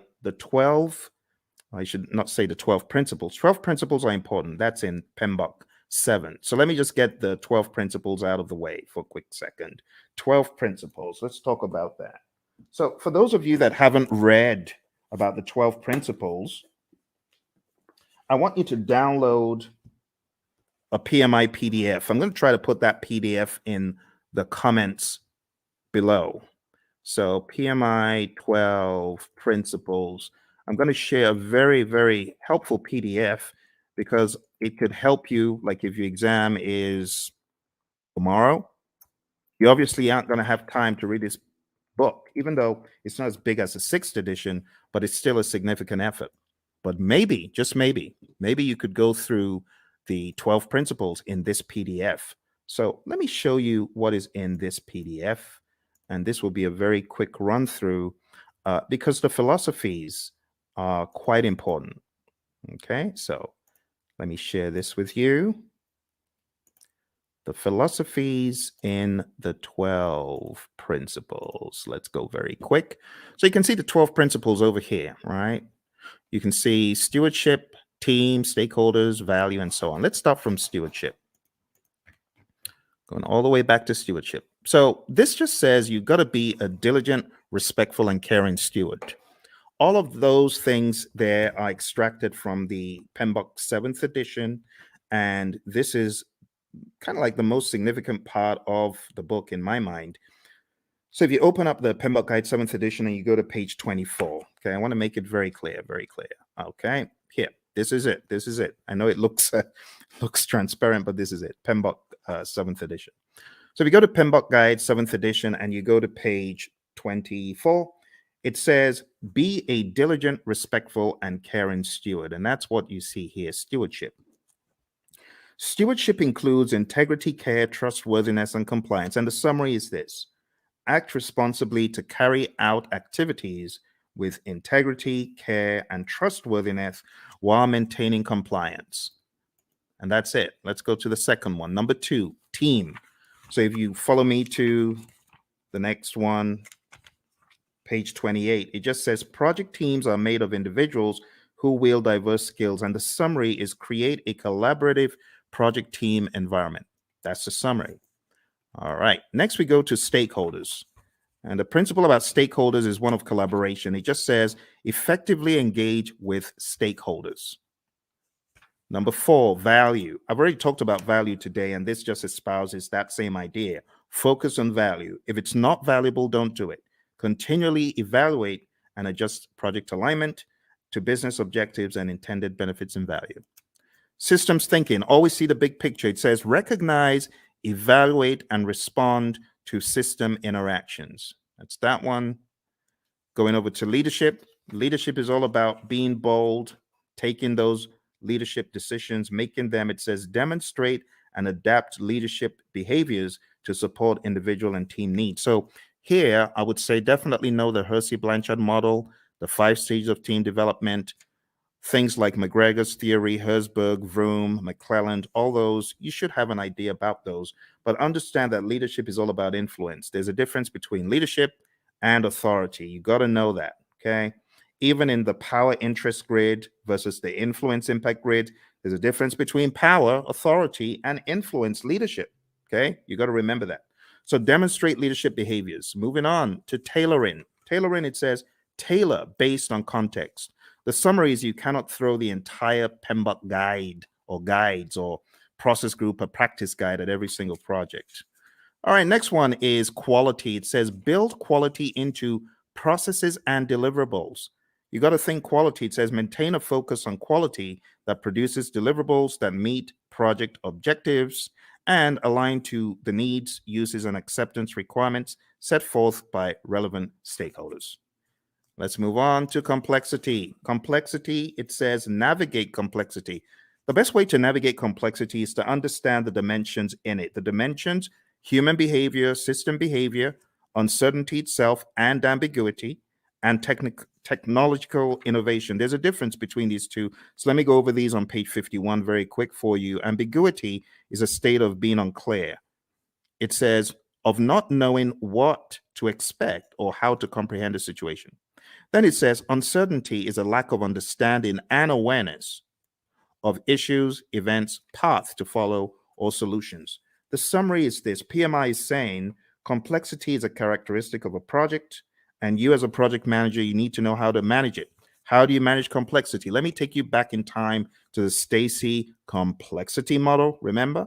I should not say the 12 principles. 12 principles are important. That's in PMBOK 7. So let me just get the 12 principles out of the way for a quick second. 12 principles. Let's talk about that. So for those of you that haven't read about the 12 principles, I want you to download a PMI PDF. I'm going to try to put that PDF in the comments below. So PMI 12 principles. I'm going to share a very, very helpful PDF because it could help you. Like if your exam is tomorrow, you obviously aren't going to have time to read this book, even though it's not as big as the 6th edition, but it's still a significant effort. But maybe, just maybe you could go through the 12 principles in this PDF. So let me show you what is in this PDF. And this will be a very quick run through because the philosophies are quite important. Okay, so let me share this with you. The philosophies in the 12 principles. Let's go very quick. So you can see the 12 principles over here, right? You can see stewardship, team, stakeholders, value, and so on. Let's start from stewardship. Going all the way back to stewardship. So this just says you've got to be a diligent, respectful, and caring steward. All of those things there are extracted from the PMBOK 7th edition, and this is kind of like the most significant part of the book in my mind. So if you open up the PMBOK Guide 7th edition and you go to page 24, okay, I want to make it very clear, very clear. Okay, here, this is it. This is it. I know it looks transparent, but this is it. PMBOK 7th edition. So if you go to PMBOK Guide 7th edition and you go to page 24, it says, be a diligent, respectful, and caring steward. And that's what you see here, stewardship. Stewardship includes integrity, care, trustworthiness, and compliance. And the summary is this: act responsibly to carry out activities with integrity, care, and trustworthiness while maintaining compliance. And that's it. Let's go to the second one. Number 2, team. So if you follow me to the next one, page 28, it just says project teams are made of individuals who wield diverse skills. And the summary is create a collaborative project team environment. That's the summary. All right. Next, we go to stakeholders. And the principle about stakeholders is one of collaboration. It just says effectively engage with stakeholders. Number 4, value. I've already talked about value today, and this just espouses that same idea. Focus on value. If it's not valuable, don't do it. Continually evaluate and adjust project alignment to business objectives and intended benefits and value. Systems thinking. Always see the big picture. It says recognize, evaluate, and respond to system interactions. That's that one. Going over to leadership. Leadership is all about being bold, taking those leadership decisions, making them, it says, demonstrate and adapt leadership behaviors to support individual and team needs. So here, I would say definitely know the Hersey-Blanchard model, the 5 stages of team development, things like McGregor's theory, Herzberg, Vroom, McClelland, all those, you should have an idea about those. But understand that leadership is all about influence. There's a difference between leadership and authority. You got to know that, okay? Even in the power interest grid versus the influence impact grid, there's a difference between power, authority, and influence leadership, okay? You got to remember that. So demonstrate leadership behaviors. Moving on to tailoring. Tailoring, it says, tailor based on context. The summary is you cannot throw the entire PMBOK guide or guides or process group or practice guide at every single project. All right, next one is quality. It says build quality into processes and deliverables. You got to think quality. It says maintain a focus on quality that produces deliverables that meet project objectives and align to the needs, uses, and acceptance requirements set forth by relevant stakeholders. Let's move on to complexity. Complexity, it says navigate complexity. The best way to navigate complexity is to understand the dimensions in it. The dimensions, human behavior, system behavior, uncertainty itself, and ambiguity, and technological innovation. There's a difference between these two. So let me go over these on page 51 very quick for you. Ambiguity is a state of being unclear. It says of not knowing what to expect or how to comprehend a situation. Then it says uncertainty is a lack of understanding and awareness of issues, events, paths to follow, or solutions. The summary is this. PMI is saying complexity is a characteristic of a project, and you as a project manager, you need to know how to manage it. How do you manage complexity? Let me take you back in time to the Stacy complexity model, remember?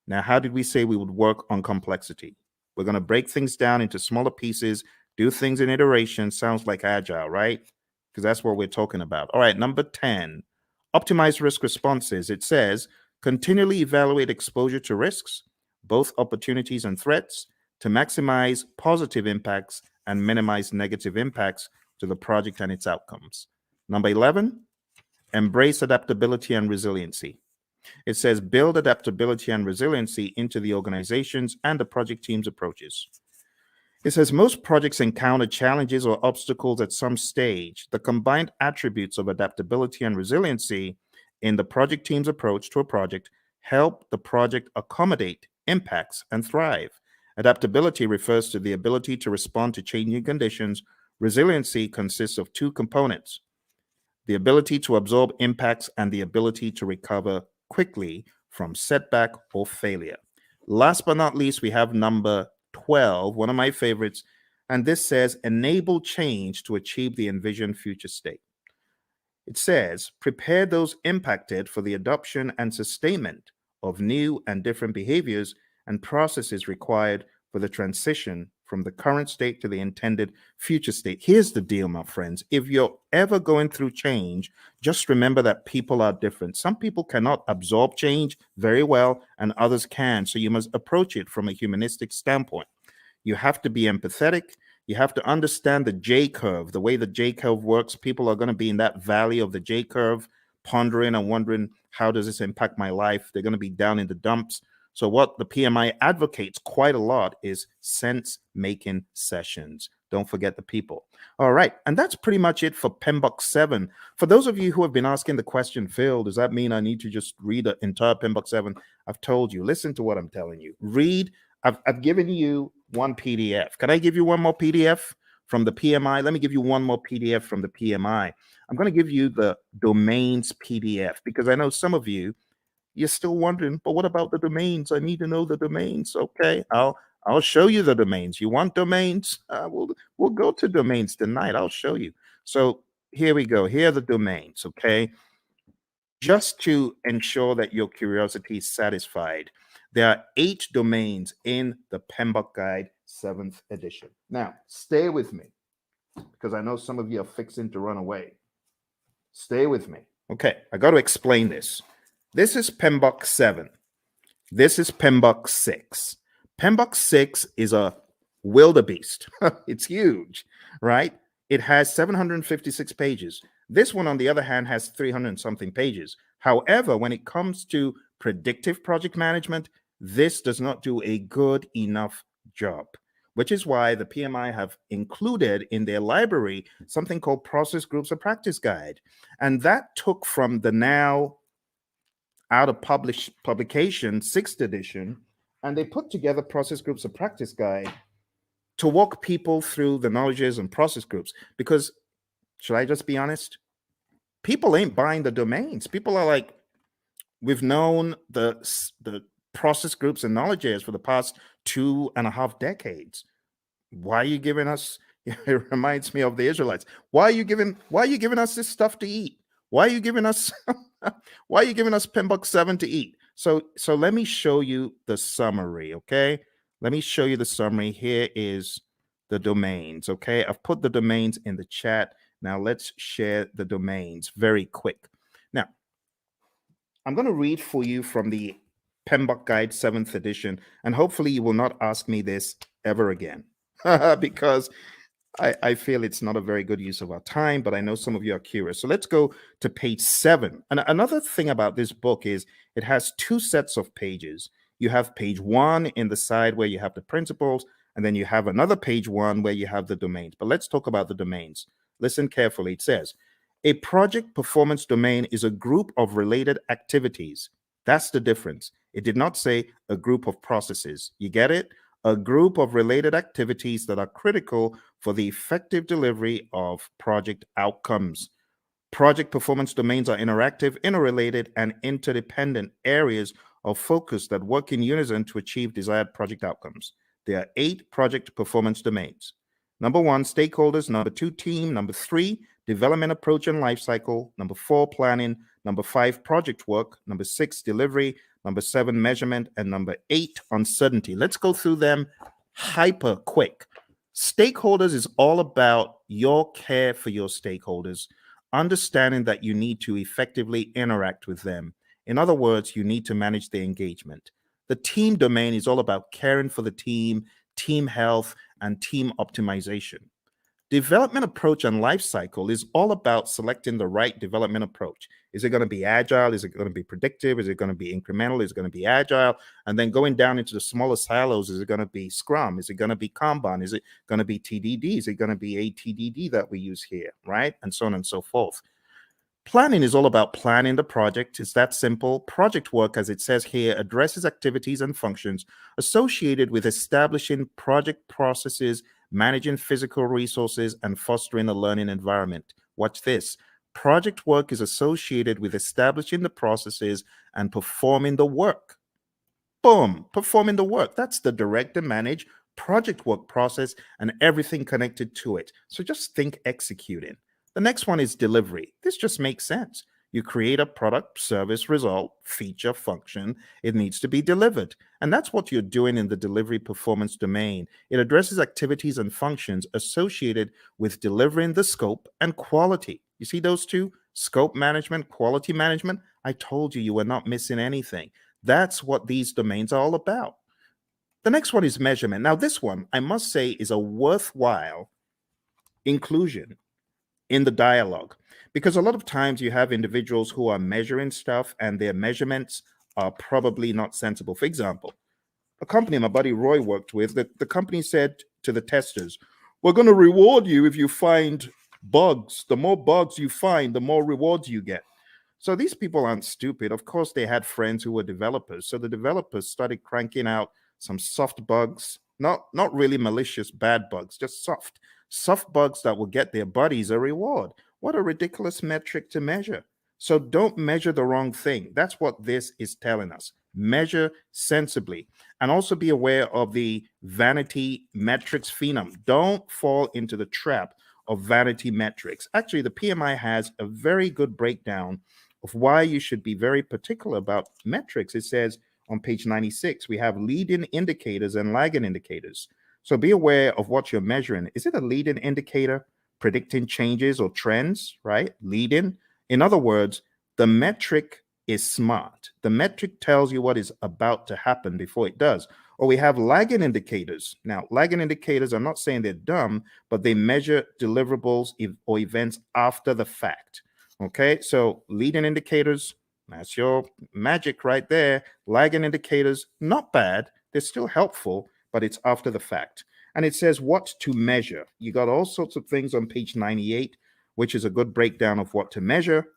Now, how did we say we would work on complexity? We're going to break things down into smaller pieces, do things in iteration. Sounds like agile, right? Because that's what we're talking about. All right, number 10, optimize risk responses. It says continually evaluate exposure to risks, both opportunities and threats, to maximize positive impacts and minimize negative impacts to the project and its outcomes. Number 11, embrace adaptability and resiliency. It says build adaptability and resiliency into the organizations and the project team's approaches. It says most projects encounter challenges or obstacles at some stage. The combined attributes of adaptability and resiliency in the project team's approach to a project help the project accommodate impacts and thrive. Adaptability refers to the ability to respond to changing conditions. Resiliency consists of 2 components: the ability to absorb impacts and the ability to recover quickly from setback or failure. Last but not least, we have number 12, one of my favorites, and this says enable change to achieve the envisioned future state. It says prepare those impacted for the adoption and sustainment of new and different behaviors and processes required for the transition from the current state to the intended future state. Here's the deal, my friends. If you're ever going through change, just remember that people are different. Some people cannot absorb change very well, and others can. So you must approach it from a humanistic standpoint. You have to be empathetic. You have to understand the J curve, the way the J curve works. People are going to be in that valley of the J curve, pondering and wondering, how does this impact my life? They're going to be down in the dumps. So what the PMI advocates quite a lot is sense-making sessions. Don't forget the people. All right, and that's pretty much it for PMBOK 7. For those of you who have been asking the question, Phil, does that mean I need to just read the entire PMBOK 7? I've told you, listen to what I'm telling you. Read, I've given you one PDF. Can I give you one more PDF from the PMI? Let me give you one more PDF from the PMI. I'm going to give you the domains PDF because I know some of you, you're still wondering, but what about the domains? I need to know the domains. Okay, I'll show you the domains. You want domains? We'll go to domains tonight. I'll show you. So here we go. Here are the domains. Okay, just to ensure that your curiosity is satisfied, there are 8 domains in the PMBOK Guide 7th edition. Now, stay with me because I know some of you are fixing to run away. Stay with me. Okay, I got to explain this. This is PMBOK 7. This is PMBOK 6. PMBOK 6 is a wildebeest. It's huge, right? It has 756 pages. This one, on the other hand, has 300 and something pages. However, when it comes to predictive project management, this does not do a good enough job, which is why the PMI have included in their library something called Process Groups of Practice Guide. And that took from the now out of publication 6th edition, and they put together Process Groups of Practice Guide to walk people through the knowledges and process groups. Because, should I just be honest? People ain't buying the domains. People are like, we've known the process groups and knowledge areas for the past 2.5 decades. Why are you giving us? It reminds me of the Israelites. Why are you giving us this stuff to eat? Why are you giving us why are you giving us PMBOK 7 to eat? So let me show you the summary, okay? Let me show you the summary. Here is the domains, okay? I've put the domains in the chat. Now let's share the domains very quick. Now, I'm going to read for you from the PMBOK Guide 7th edition, and hopefully you will not ask me this ever again because I feel it's not a very good use of our time, but I know some of you are curious. So let's go to page 7. And another thing about this book is it has 2 sets of pages. You have page 1 in the side where you have the principles, and then you have another page 1 where you have the domains. But let's talk about the domains. Listen carefully. It says, a project performance domain is a group of related activities. That's the difference. It did not say a group of processes. You get it? A group of related activities that are critical for the effective delivery of project outcomes. Project performance domains are interactive, interrelated, and interdependent areas of focus that work in unison to achieve desired project outcomes. There are 8 project performance domains. Number 1, stakeholders. Number 2, team. Number 3, development approach and lifecycle. Number 4, planning. Number 5, project work. Number 6, delivery. Number 7, measurement. And number 8, uncertainty. Let's go through them hyper quick. Stakeholders is all about your care for your stakeholders, understanding that you need to effectively interact with them. In other words, you need to manage their engagement. The team domain is all about caring for the team, team health, and team optimization. Development approach and life cycle is all about selecting the right development approach. Is it going to be agile? Is it going to be predictive? Is it going to be incremental? Is it going to be agile? And then going down into the smaller silos, is it going to be Scrum? Is it going to be Kanban? Is it going to be TDD? Is it going to be ATDD that we use here, right? And so on and so forth. Planning is all about planning the project. It's that simple. Project work, as it says here, addresses activities and functions associated with establishing project processes, managing physical resources, and fostering a learning environment. Watch this. Project work is associated with establishing the processes and performing the work. Boom, performing the work. That's the direct and manage project work process and everything connected to it. So just think executing. The next one is delivery. This just makes sense. You create a product, service, result, feature, function. It needs to be delivered. And that's what you're doing in the delivery performance domain. It addresses activities and functions associated with delivering the scope and quality. You see those two? Scope management, quality management. I told you you were not missing anything. That's what these domains are all about. The next one is measurement. Now, this one, I must say, is a worthwhile inclusion in the dialogue, because a lot of times you have individuals who are measuring stuff and their measurements are probably not sensible. For example, a company my buddy Roy worked with, the company said to the testers, we're going to reward you if you find bugs. The more bugs you find, the more rewards you get. So these people aren't stupid. Of course, they had friends who were developers. So the developers started cranking out some soft bugs, not really malicious bad bugs, just soft bugs that will get their buddies a reward. What a ridiculous metric to measure. So don't measure the wrong thing. That's what this is telling us. Measure sensibly, and also be aware of the vanity metrics phenom. Don't fall into the trap of vanity metrics. Actually, the PMI has a very good breakdown of why you should be very particular about metrics. It says on page 96, we have leading indicators and lagging indicators. So be aware of what you're measuring. Is it a leading indicator predicting changes or trends, right? Leading. In other words, the metric is smart. The metric tells you what is about to happen before it does. Or we have lagging indicators. Now, lagging indicators, I'm not saying they're dumb, but they measure deliverables or events after the fact. Okay, so leading indicators, that's your magic right there. Lagging indicators, not bad. They're still helpful, but it's after the fact. And it says what to measure. You got all sorts of things on page 98, which is a good breakdown of what to measure.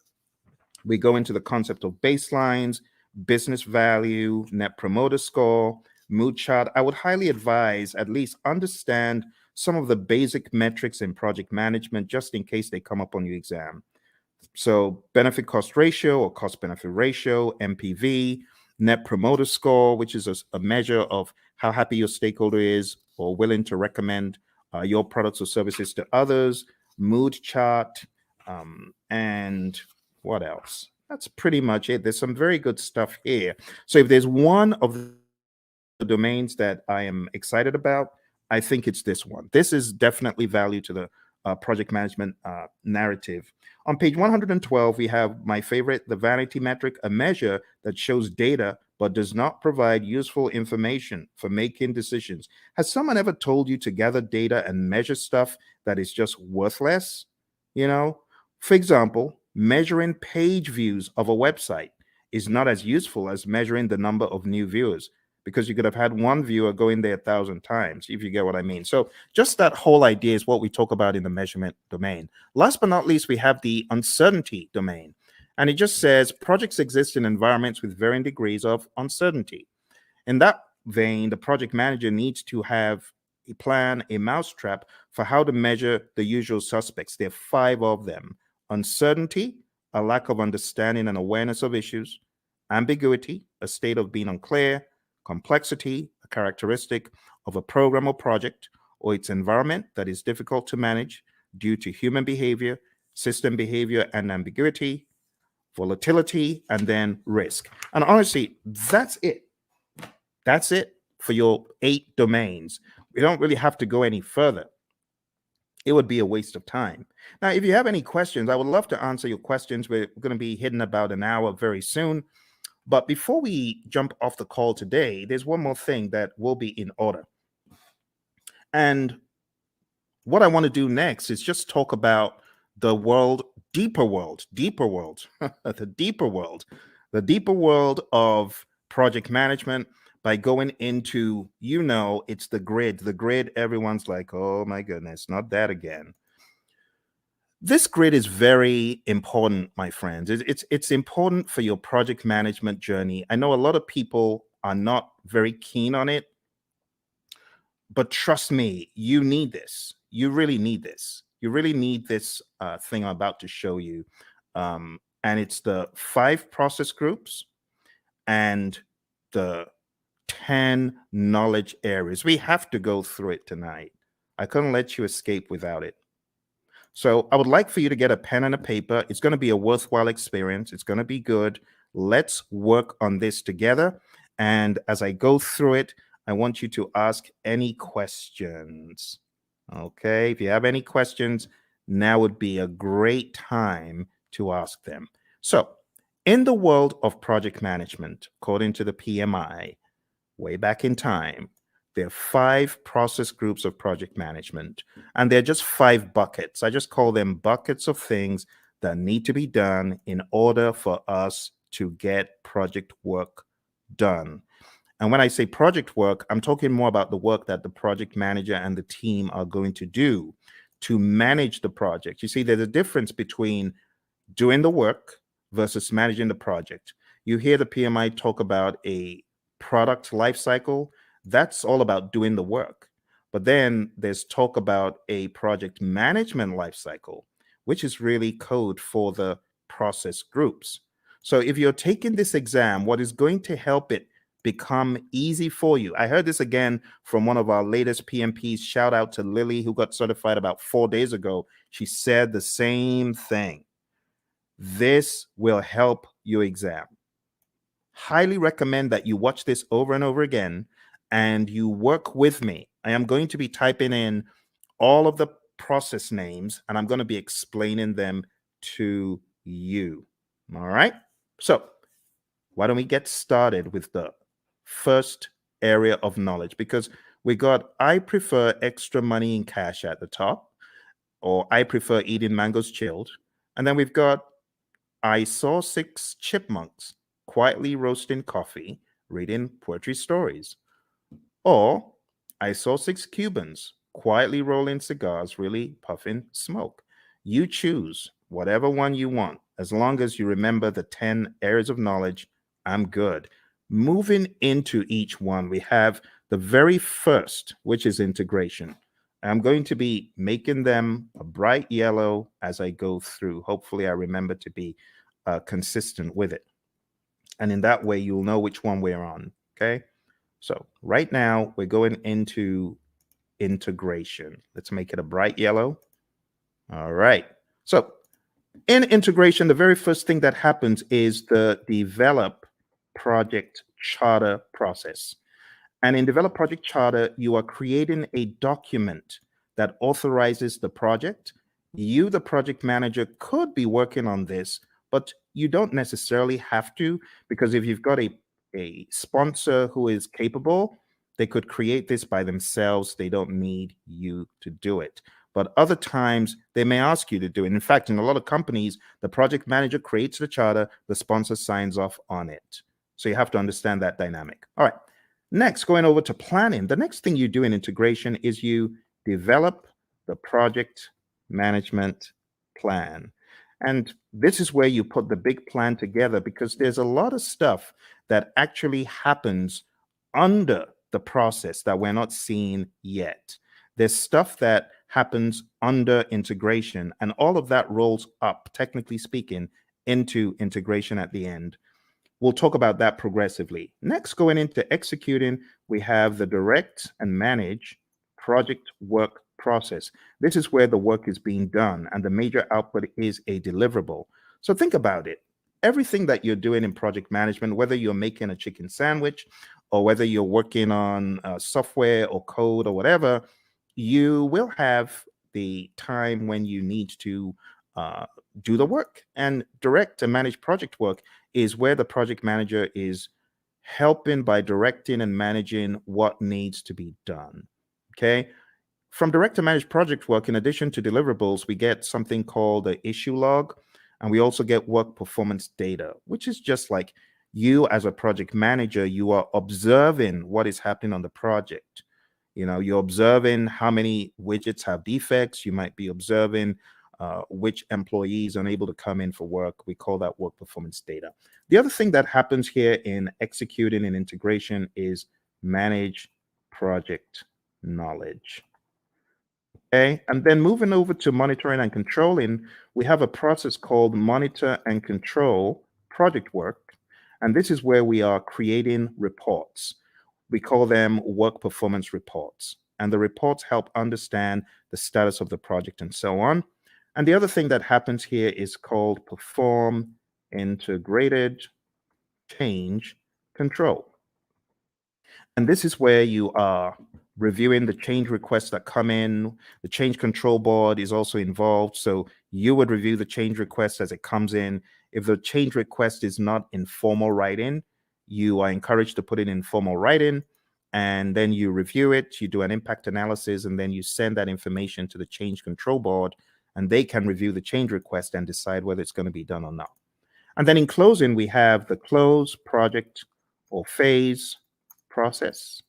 We go into the concept of baselines, business value, net promoter score, mood chart. I would highly advise at least understand some of the basic metrics in project management just in case they come up on your exam. So benefit cost ratio or cost benefit ratio, MPV, net promoter score, which is a measure of how happy your stakeholder is or willing to recommend your products or services to others, mood chart, and what else? That's pretty much it. There's some very good stuff here. So if there's one of the domains that I am excited about, I think it's this one. This is definitely value to the project management narrative. On page 112, we have my favorite, the vanity metric, a measure that shows data but does not provide useful information for making decisions. Has someone ever told you to gather data and measure stuff that is just worthless? You know, for example, measuring page views of a website is not as useful as measuring the number of new viewers, because you could have had one viewer go in there 1,000 times, if you get what I mean. So just that whole idea is what we talk about in the measurement domain. Last but not least, we have the uncertainty domain. And it just says projects exist in environments with varying degrees of uncertainty. In that vein, the project manager needs to have a plan, a mousetrap for how to measure the usual suspects. There are 5 of them: uncertainty, a lack of understanding and awareness of issues; ambiguity, a state of being unclear; complexity, a characteristic of a program or project or its environment that is difficult to manage due to human behavior, system behavior, and ambiguity; volatility; and then risk. And honestly, that's it. That's it for your 8 domains. We don't really have to go any further. It would be a waste of time. Now, if you have any questions, I would love to answer your questions. We're going to be hitting about an hour very soon. But before we jump off the call today, there's one more thing that will be in order. And what I want to do next is just talk about the deeper world, the deeper world of project management by going into, it's the grid. Everyone's like, oh my goodness, not that again. This grid is very important, my friends. It's important for your project management journey. I know a lot of people are not very keen on it, but trust me, you need this. You really need this. You really need this thing I'm about to show you. And it's the 5 process groups and the 10 knowledge areas. We have to go through it tonight. I couldn't let you escape without it. So I would like for you to get a pen and a paper. It's going to be a worthwhile experience. It's going to be good. Let's work on this together. And as I go through it, I want you to ask any questions. Okay, if you have any questions, now would be a great time to ask them. So in the world of project management, according to the PMI, way back in time, there are 5 process groups of project management, and they're just 5 buckets. I just call them buckets of things that need to be done in order for us to get project work done. And when I say project work, I'm talking more about the work that the project manager and the team are going to do to manage the project. You see, there's a difference between doing the work versus managing the project. You hear the PMI talk about a product life cycle. That's all about doing the work. But then there's talk about a project management life cycle, which is really code for the process groups. So if you're taking this exam, what is going to help it become easy for you? I heard this again from one of our latest PMPs. Shout out to Lily, who got certified about 4 days ago. She said the same thing. This will help your exam. Highly recommend that you watch this over and over again and you work with me. I am going to be typing in all of the process names and I'm going to be explaining them to you. All right. So why don't we get started with the first area of knowledge? Because we got, I prefer extra money in cash at the top, or I prefer eating mangoes chilled. And then we've got, I saw 6 chipmunks quietly roasting coffee, reading poetry stories. Or I saw 6 Cubans quietly rolling cigars, really puffing smoke. You choose whatever one you want. As long as you remember the 10 areas of knowledge, I'm good. Moving into each one, we have the very first, which is integration. I'm going to be making them a bright yellow as I go through. Hopefully, I remember to be consistent with it. And in that way, you'll know which one we're on. Okay. So right now, we're going into integration. Let's make it a bright yellow. All right. So in integration, the very first thing that happens is the develop project charter process. And in Develop Project Charter, you are creating a document that authorizes the project. You, the project manager, could be working on this, but you don't necessarily have to, because if you've got a sponsor who is capable, they could create this by themselves. They don't need you to do it. But other times, they may ask you to do it. In fact, in a lot of companies, the project manager creates the charter, the sponsor signs off on it. So you have to understand that dynamic. All right. Next, going over to planning, the next thing you do in integration is you develop the project management plan. And this is where you put the big plan together, because there's a lot of stuff that actually happens under the process that we're not seeing yet. There's stuff that happens under integration, and all of that rolls up, technically speaking, into integration at the end. We'll talk about that progressively. Next, going into executing, we have the direct and manage project work process. This is where the work is being done and the major output is a deliverable. So think about it. Everything that you're doing in project management, whether you're making a chicken sandwich or whether you're working on software or code or whatever, you will have the time when you need to do the work. And direct and manage project work is where the project manager is helping by directing and managing what needs to be done. Okay. From direct to manage project work, in addition to deliverables, we get something called the issue log, and we also get work performance data, which is just like you as a project manager, you are observing what is happening on the project. You know, you're observing how many widgets have defects. You might be observing which employees are unable to come in for work. We call that work performance data. The other thing that happens here in executing and integration is manage project knowledge. Okay, and then moving over to monitoring and controlling, we have a process called monitor and control project work. And this is where we are creating reports. We call them work performance reports. And the reports help understand the status of the project and so on. And the other thing that happens here is called perform integrated change control. And this is where you are reviewing the change requests that come in. The change control board is also involved. So you would review the change request as it comes in. If the change request is not in formal writing, you are encouraged to put it in formal writing. And then you review it, you do an impact analysis, and then you send that information to the change control board, and they can review the change request and decide whether it's going to be done or not. And then in closing, we have the close project or phase process.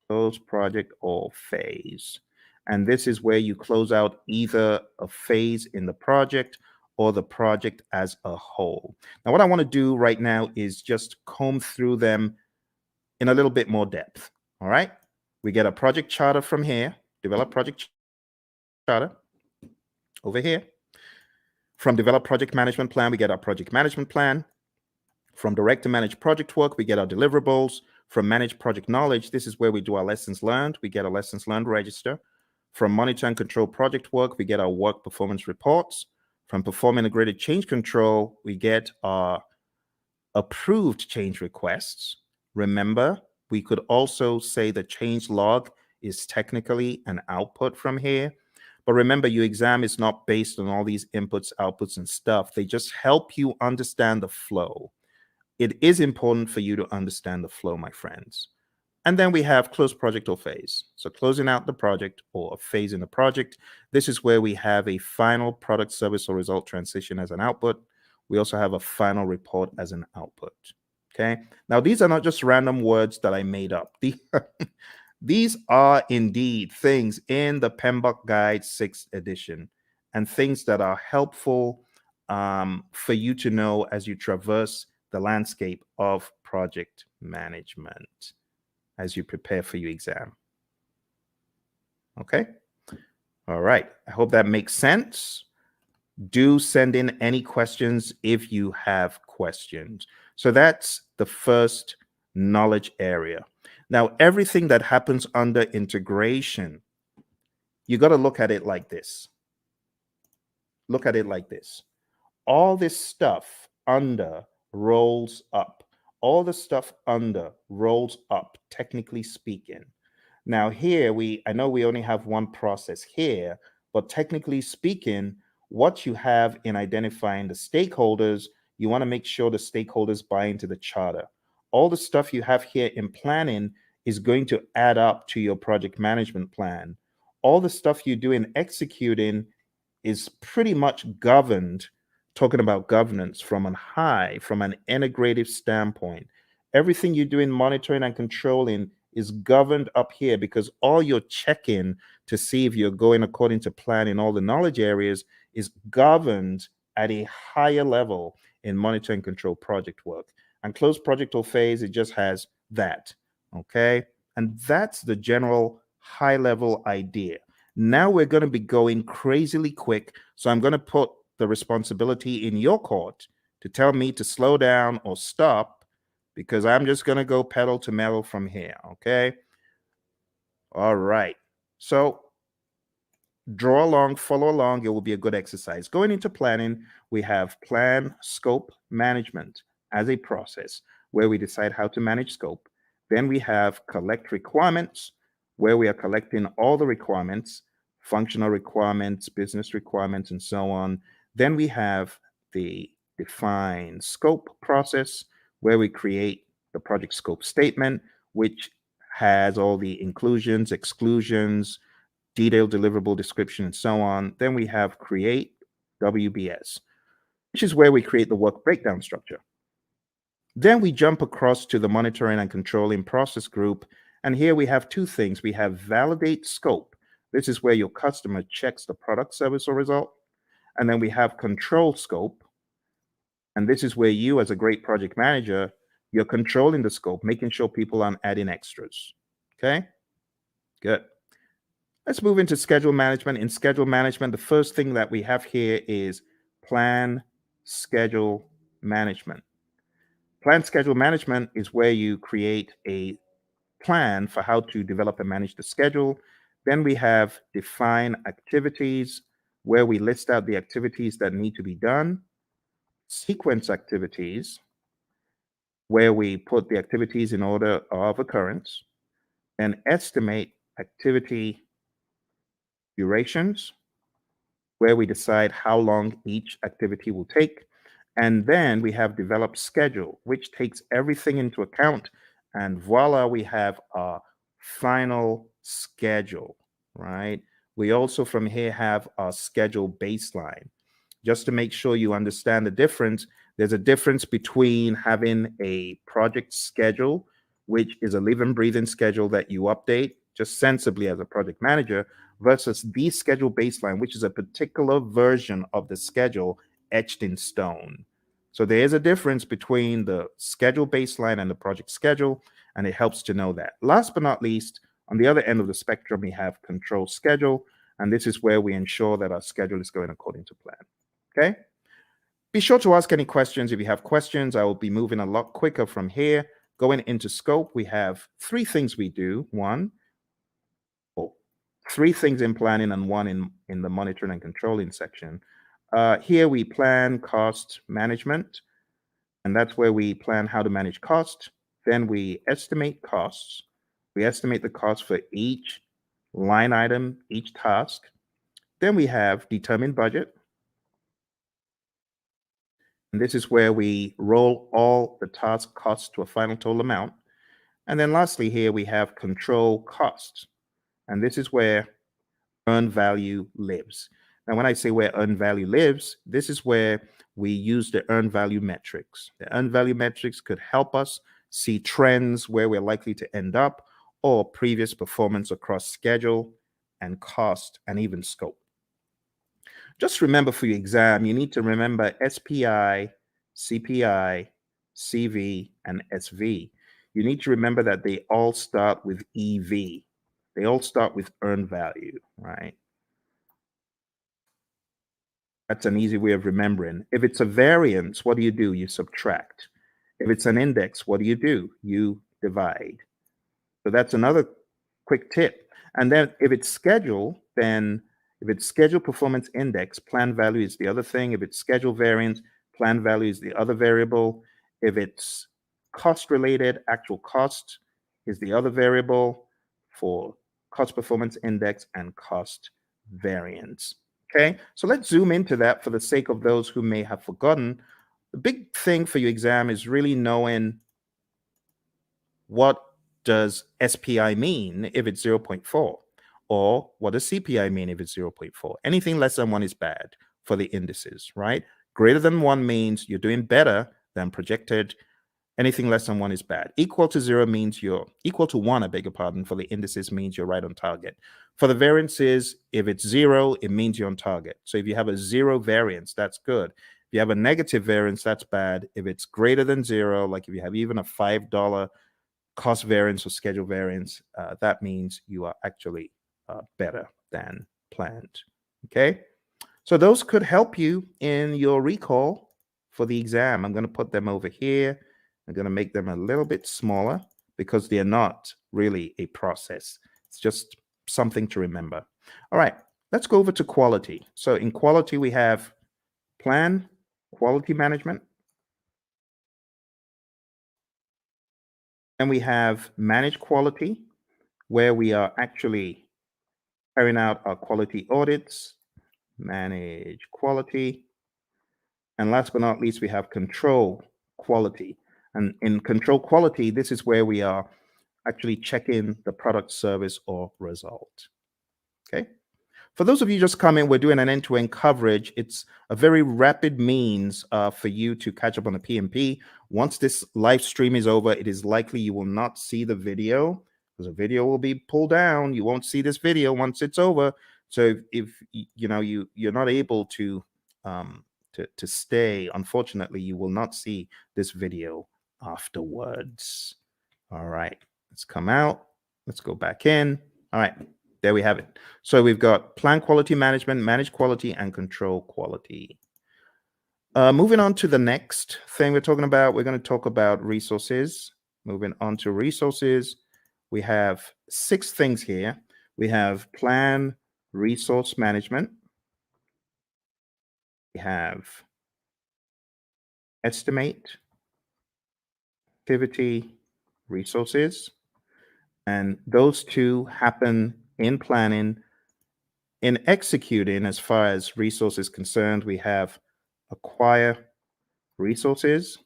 Close project or phase. And this is where you close out either a phase in the project or the project as a whole. Now, what I want to do right now is just comb through them in a little bit more depth. All right. We get a project charter from here, develop project charter over here. From develop project management plan, we get our project management plan. From direct to manage project work, we get our deliverables. From manage project knowledge, this is where we do our lessons learned. We get a lessons learned register. From monitor and control project work, we get our work performance reports. From perform integrated change control, we get our approved change requests. Remember, we could also say the change log is technically an output from here. But remember, your exam is not based on all these inputs, outputs, and stuff. They just help you understand the flow. It is important for you to understand the flow, my friends. And then we have close project or phase. So closing out the project or a phase in the project. This is where we have a final product, service, or result transition as an output. We also have a final report as an output. Okay. Now, these are not just random words that I made up. These are indeed things in the PMBOK Guide 6th edition and things that are helpful for you to know as you traverse the landscape of project management as you prepare for your exam. Okay. All right. I hope that makes sense. Do send in any questions if you have questions. So that's the first knowledge area. Now, everything that happens under integration, you got to look at it like this. Look at it like this. All this stuff under rolls up. All the stuff under rolls up, technically speaking. Now here, I know we only have one process here, but technically speaking, what you have in identifying the stakeholders, you want to make sure the stakeholders buy into the charter. All the stuff you have here in planning is going to add up to your project management plan. All the stuff you do in executing is pretty much governed, talking about governance from an integrative standpoint. Everything you do in monitoring and controlling is governed up here because all you're checking to see if you're going according to plan in all the knowledge areas is governed at a higher level in monitor and control project work. And close project or phase, it just has that. Okay. And that's the general high level idea. Now we're going to be going crazily quick. So I'm going to put the responsibility in your court to tell me to slow down or stop because I'm just going to go pedal to metal from here. Okay. All right. So draw along, follow along. It will be a good exercise. Going into planning, we have plan, scope, management as a process where we decide how to manage scope. Then we have collect requirements, where we are collecting all the requirements, functional requirements, business requirements, and so on. Then we have the define scope process, where we create the project scope statement, which has all the inclusions, exclusions, detailed deliverable description, and so on. Then we have create WBS, which is where we create the work breakdown structure. Then we jump across to the monitoring and controlling process group. And here we have two things. We have validate scope. This is where your customer checks the product, service, or result. And then we have control scope. And this is where you, as a great project manager, you're controlling the scope, making sure people aren't adding extras. Okay, good. Let's move into schedule management. In schedule management, the first thing that we have here is plan schedule management. Plan schedule management is where you create a plan for how to develop and manage the schedule. Then we have define activities, where we list out the activities that need to be done. Sequence activities, where we put the activities in order of occurrence. And estimate activity durations, where we decide how long each activity will take. And then we have develop schedule, which takes everything into account. And voila, we have our final schedule, right? We also from here have our schedule baseline. Just to make sure you understand the difference, There's a difference between having a project schedule, which is a living, breathing schedule that you update just sensibly as a project manager, versus the schedule baseline, which is a particular version of the schedule etched in stone. So there is a difference between the schedule baseline and the project schedule, and it helps to know that. Last but not least, on the other end of the spectrum, we have control schedule, and this is where we ensure that our schedule is going according to plan. Okay? Be sure to ask any questions. If you have questions, I will be moving a lot quicker from here. Going into scope, we have three things we do. Three things in planning and one in the monitoring and controlling section. Here we plan cost management, and that's where we plan how to manage cost. Then we estimate costs. We estimate the cost for each line item, each task. Then we have determine budget. And this is where we roll all the task costs to a final total amount. And then lastly, here we have control costs. And this is where earned value lives. Now, when I say where earned value lives, this is where we use the earned value metrics. The earned value metrics could help us see trends where we're likely to end up, or previous performance across schedule and cost and even scope. Just remember for your exam, you need to remember SPI, CPI, CV, and SV. You need to remember that they all start with EV. They all start with earned value, right? That's an easy way of remembering. If it's a variance, what do? You subtract. If it's an index, what do? You divide. So that's another quick tip. And then if it's schedule, then if it's schedule performance index, plan value is the other thing. If it's schedule variance, plan value is the other variable. If it's cost related, actual cost is the other variable for cost performance index and cost variance. Okay, so let's zoom into that for the sake of those who may have forgotten. The big thing for your exam is really knowing what does SPI mean if it's 0.4, or what does CPI mean if it's 0.4. Anything less than 1 is bad for the indices, right? Greater than 1 means you're doing better than projected. Anything less than 1 is bad. Equal to 0 means you're equal to 1, I beg your pardon, for the indices means you're right on target. For the variances, if it's 0, it means you're on target. So if you have a 0 variance, that's good. If you have a negative variance, that's bad. If it's greater than 0, like if you have even a $5 cost variance or schedule variance, that means you are actually better than planned. Okay, so those could help you in your recall for the exam. I'm going to put them over here. I'm going to make them a little bit smaller because they're not really a process. It's just something to remember. All right, let's go over to quality. So in quality, we have plan, quality management, and we have manage quality, where we are actually carrying out our quality audits, manage quality. And last but not least, we have control quality. And in control quality, this is where we are actually checking the product, service, or result. Okay. For those of you just coming, we're doing an end-to-end coverage. It's a very rapid means for you to catch up on the PMP. Once this live stream is over, it is likely you will not see the video because the video will be pulled down. You won't see this video once it's over. So if you know you're not able to stay, unfortunately, you will not see this video afterwards. All right, let's come out. Let's go back in. All right. There we have it. So we've got plan quality management, manage quality, and control quality. Moving on to the next thing we're talking about, we're going to talk about resources. Moving on to resources, we have 6 things here. We have plan resource management. We have estimate, activity, resources. And those two happen in planning. In executing, as far as resources concerned, we have acquire resources,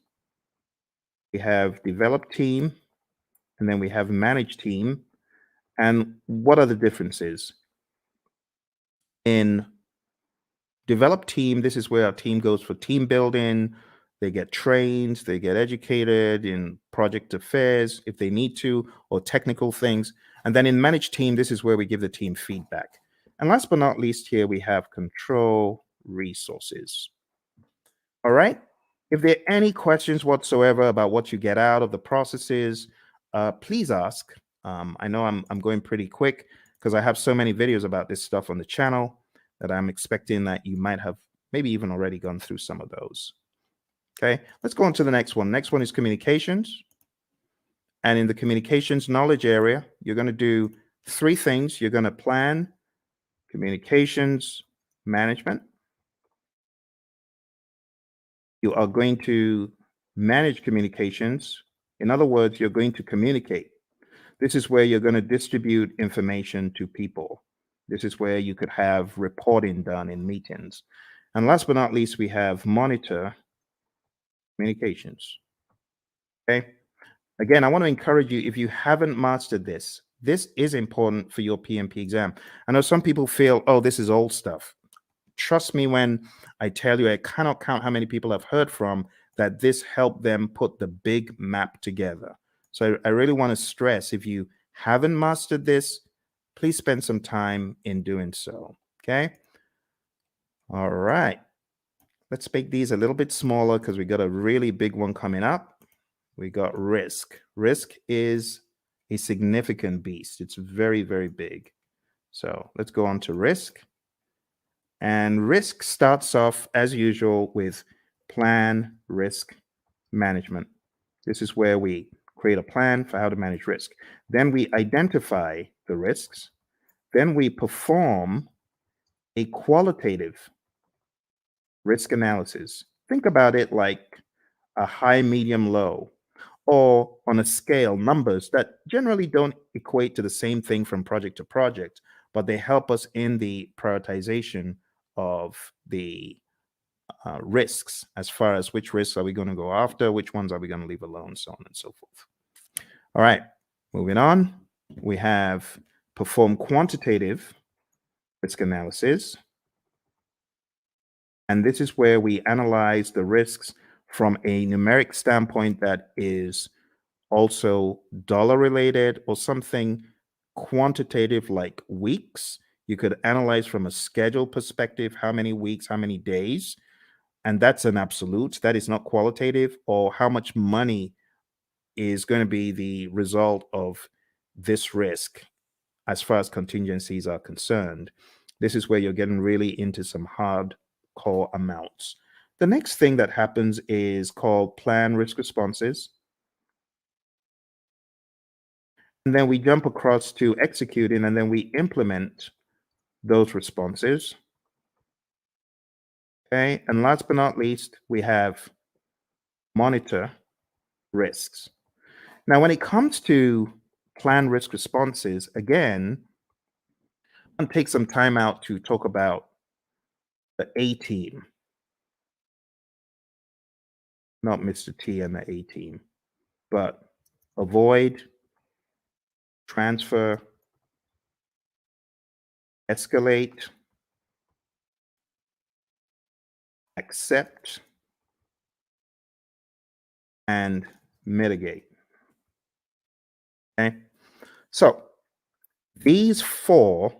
we have develop team, and then we have manage team. And what are the differences? In develop team, this is where our team goes for team building, They get trained, they get educated in project affairs if they need to, or technical things. And then in managed team, this is where we give the team feedback. And last but not least, here we have control resources. All right. If there are any questions whatsoever about what you get out of the processes, please ask. I know I'm going pretty quick because I have so many videos about this stuff on the channel that I'm expecting that you might have maybe even already gone through some of those. Okay, let's go on to the next one. Next one is communications. And in the communications knowledge area, you're going to do three things. You're going to plan communications management. You are going to manage communications. In other words, you're going to communicate. This is where you're going to distribute information to people. This is where you could have reporting done in meetings. And last but not least, we have monitor communications. Okay. Again, I want to encourage you, if you haven't mastered this, this is important for your PMP exam. I know some people feel, oh, this is old stuff. Trust me when I tell you, I cannot count how many people I've heard from that this helped them put the big map together. So I really want to stress, if you haven't mastered this, please spend some time in doing so. Okay. All right. Let's make these a little bit smaller because we got a really big one coming up. We got risk. Risk is a significant beast. It's very, very big. So let's go on to risk. And risk starts off as usual with plan risk management. This is where we create a plan for how to manage risk. Then we identify the risks. Then we perform a qualitative risk analysis. Think about it like a high, medium, low, or on a scale, numbers that generally don't equate to the same thing from project to project, but they help us in the prioritization of the risks, as far as which risks are we going to go after, which ones are we going to leave alone, so on and so forth. All right, moving on. We have perform quantitative risk analysis. And this is where we analyze the risks from a numeric standpoint that is also dollar related or something quantitative like weeks. You could analyze from a schedule perspective, how many weeks, how many days, and that's an absolute. That is not qualitative. Or how much money is going to be the result of this risk as far as contingencies are concerned. This is where you're getting really into some hardcore amounts. The next thing that happens is called plan risk responses. And then we jump across to executing, and then we implement those responses. Okay, and last but not least, we have monitor risks. Now, when it comes to plan risk responses, again, I'll take some time out to talk about the A team, not Mr. T and the A team, but avoid, transfer, escalate, accept, and mitigate. Okay, so these five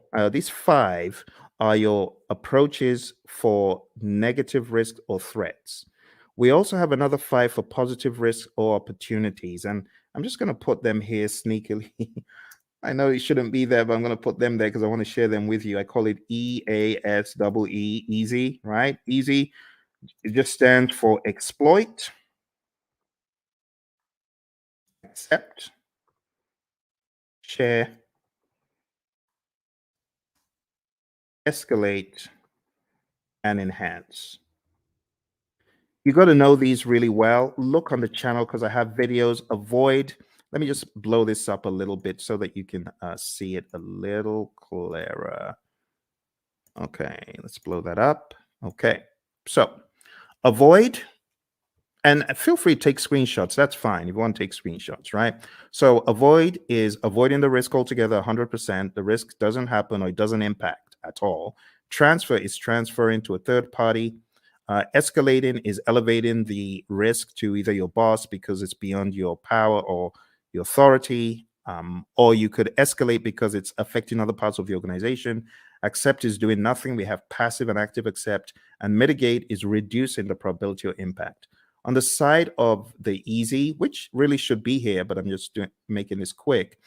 are your approaches for negative risk or threats. We also have another five for positive risk or opportunities, and I'm just going to put them here sneakily. I know it shouldn't be there, but I'm going to put them there because I want to share them with you. I call it EASEE, easy, right? Easy. It just stands for exploit, accept, share, escalate, and enhance. You got to know these really well. Look on the channel because I have videos. Avoid. Let me just blow this up a little bit so that you can see it a little clearer. Okay, let's blow that up. Okay, so avoid, and feel free to take screenshots. That's fine if you want to take screenshots, right? So avoid is avoiding the risk altogether, 100%. The risk doesn't happen or it doesn't impact at all. Transfer is transferring to a third party. Escalating is elevating the risk to either your boss because it's beyond your power or your authority, or you could escalate because it's affecting other parts of the organization. Accept is doing nothing. We have passive and active accept, and mitigate is reducing the probability or impact. On the side of the easy, which really should be here, but I'm just making this quick.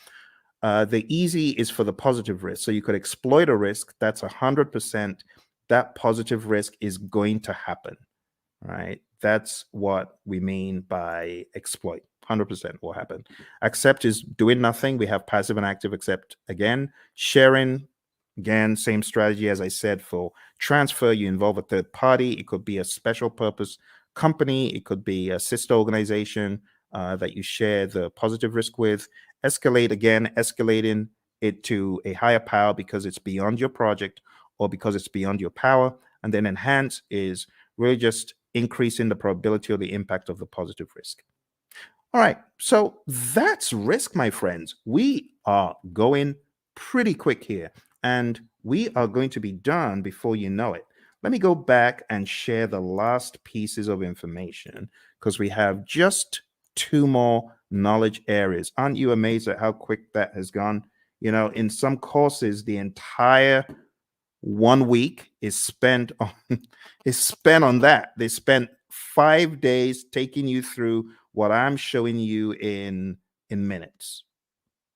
The easy is for the positive risk. So you could exploit a risk that's 100%. That positive risk is going to happen, right? That's what we mean by exploit. 100% will happen. Accept is doing nothing. We have passive and active accept again. Sharing, again, same strategy as I said for transfer. You involve a third party. It could be a special purpose company. It could be a sister organization that you share the positive risk with. Escalate, again, escalating it to a higher power because it's beyond your project or because it's beyond your power. And then enhance is really just increasing the probability or the impact of the positive risk. All right, so that's risk, my friends. We are going pretty quick here, and we are going to be done before you know it. Let me go back and share the last pieces of information because we have just 2 more knowledge areas. Aren't you amazed at how quick that has gone? You know, in some courses, the entire 1 week is spent on that. They spent 5 days taking you through what I'm showing you in minutes.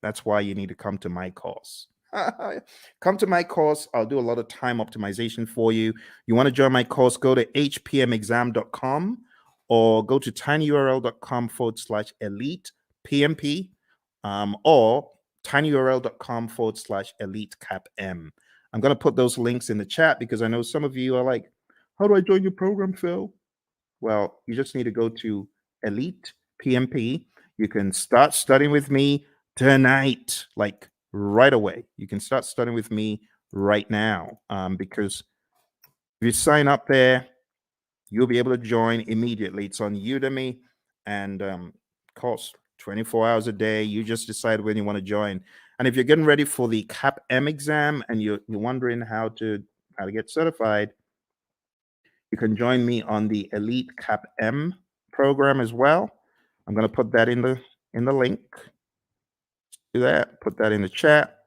That's why you need to come to my course. Come to my course. I'll do a lot of time optimization for you. You want to join my course, go to hpmexam.com or go to tinyurl.com/elite PMP, or tinyurl.com/elite CAPM. I'm going to put those links in the chat because I know some of you are like, how do I join your program, Phil? Well, you just need to go to Elite PMP. You can start studying with me tonight, like right away. You can start studying with me right now, because if you sign up there, you'll be able to join immediately. It's on Udemy, and costs 24 hours a day. You just decide when you want to join. And if you're getting ready for the CAPM exam and you're wondering how to get certified, you can join me on the Elite CAPM program as well. I'm going to put that in the link. Do that. Put that in the chat.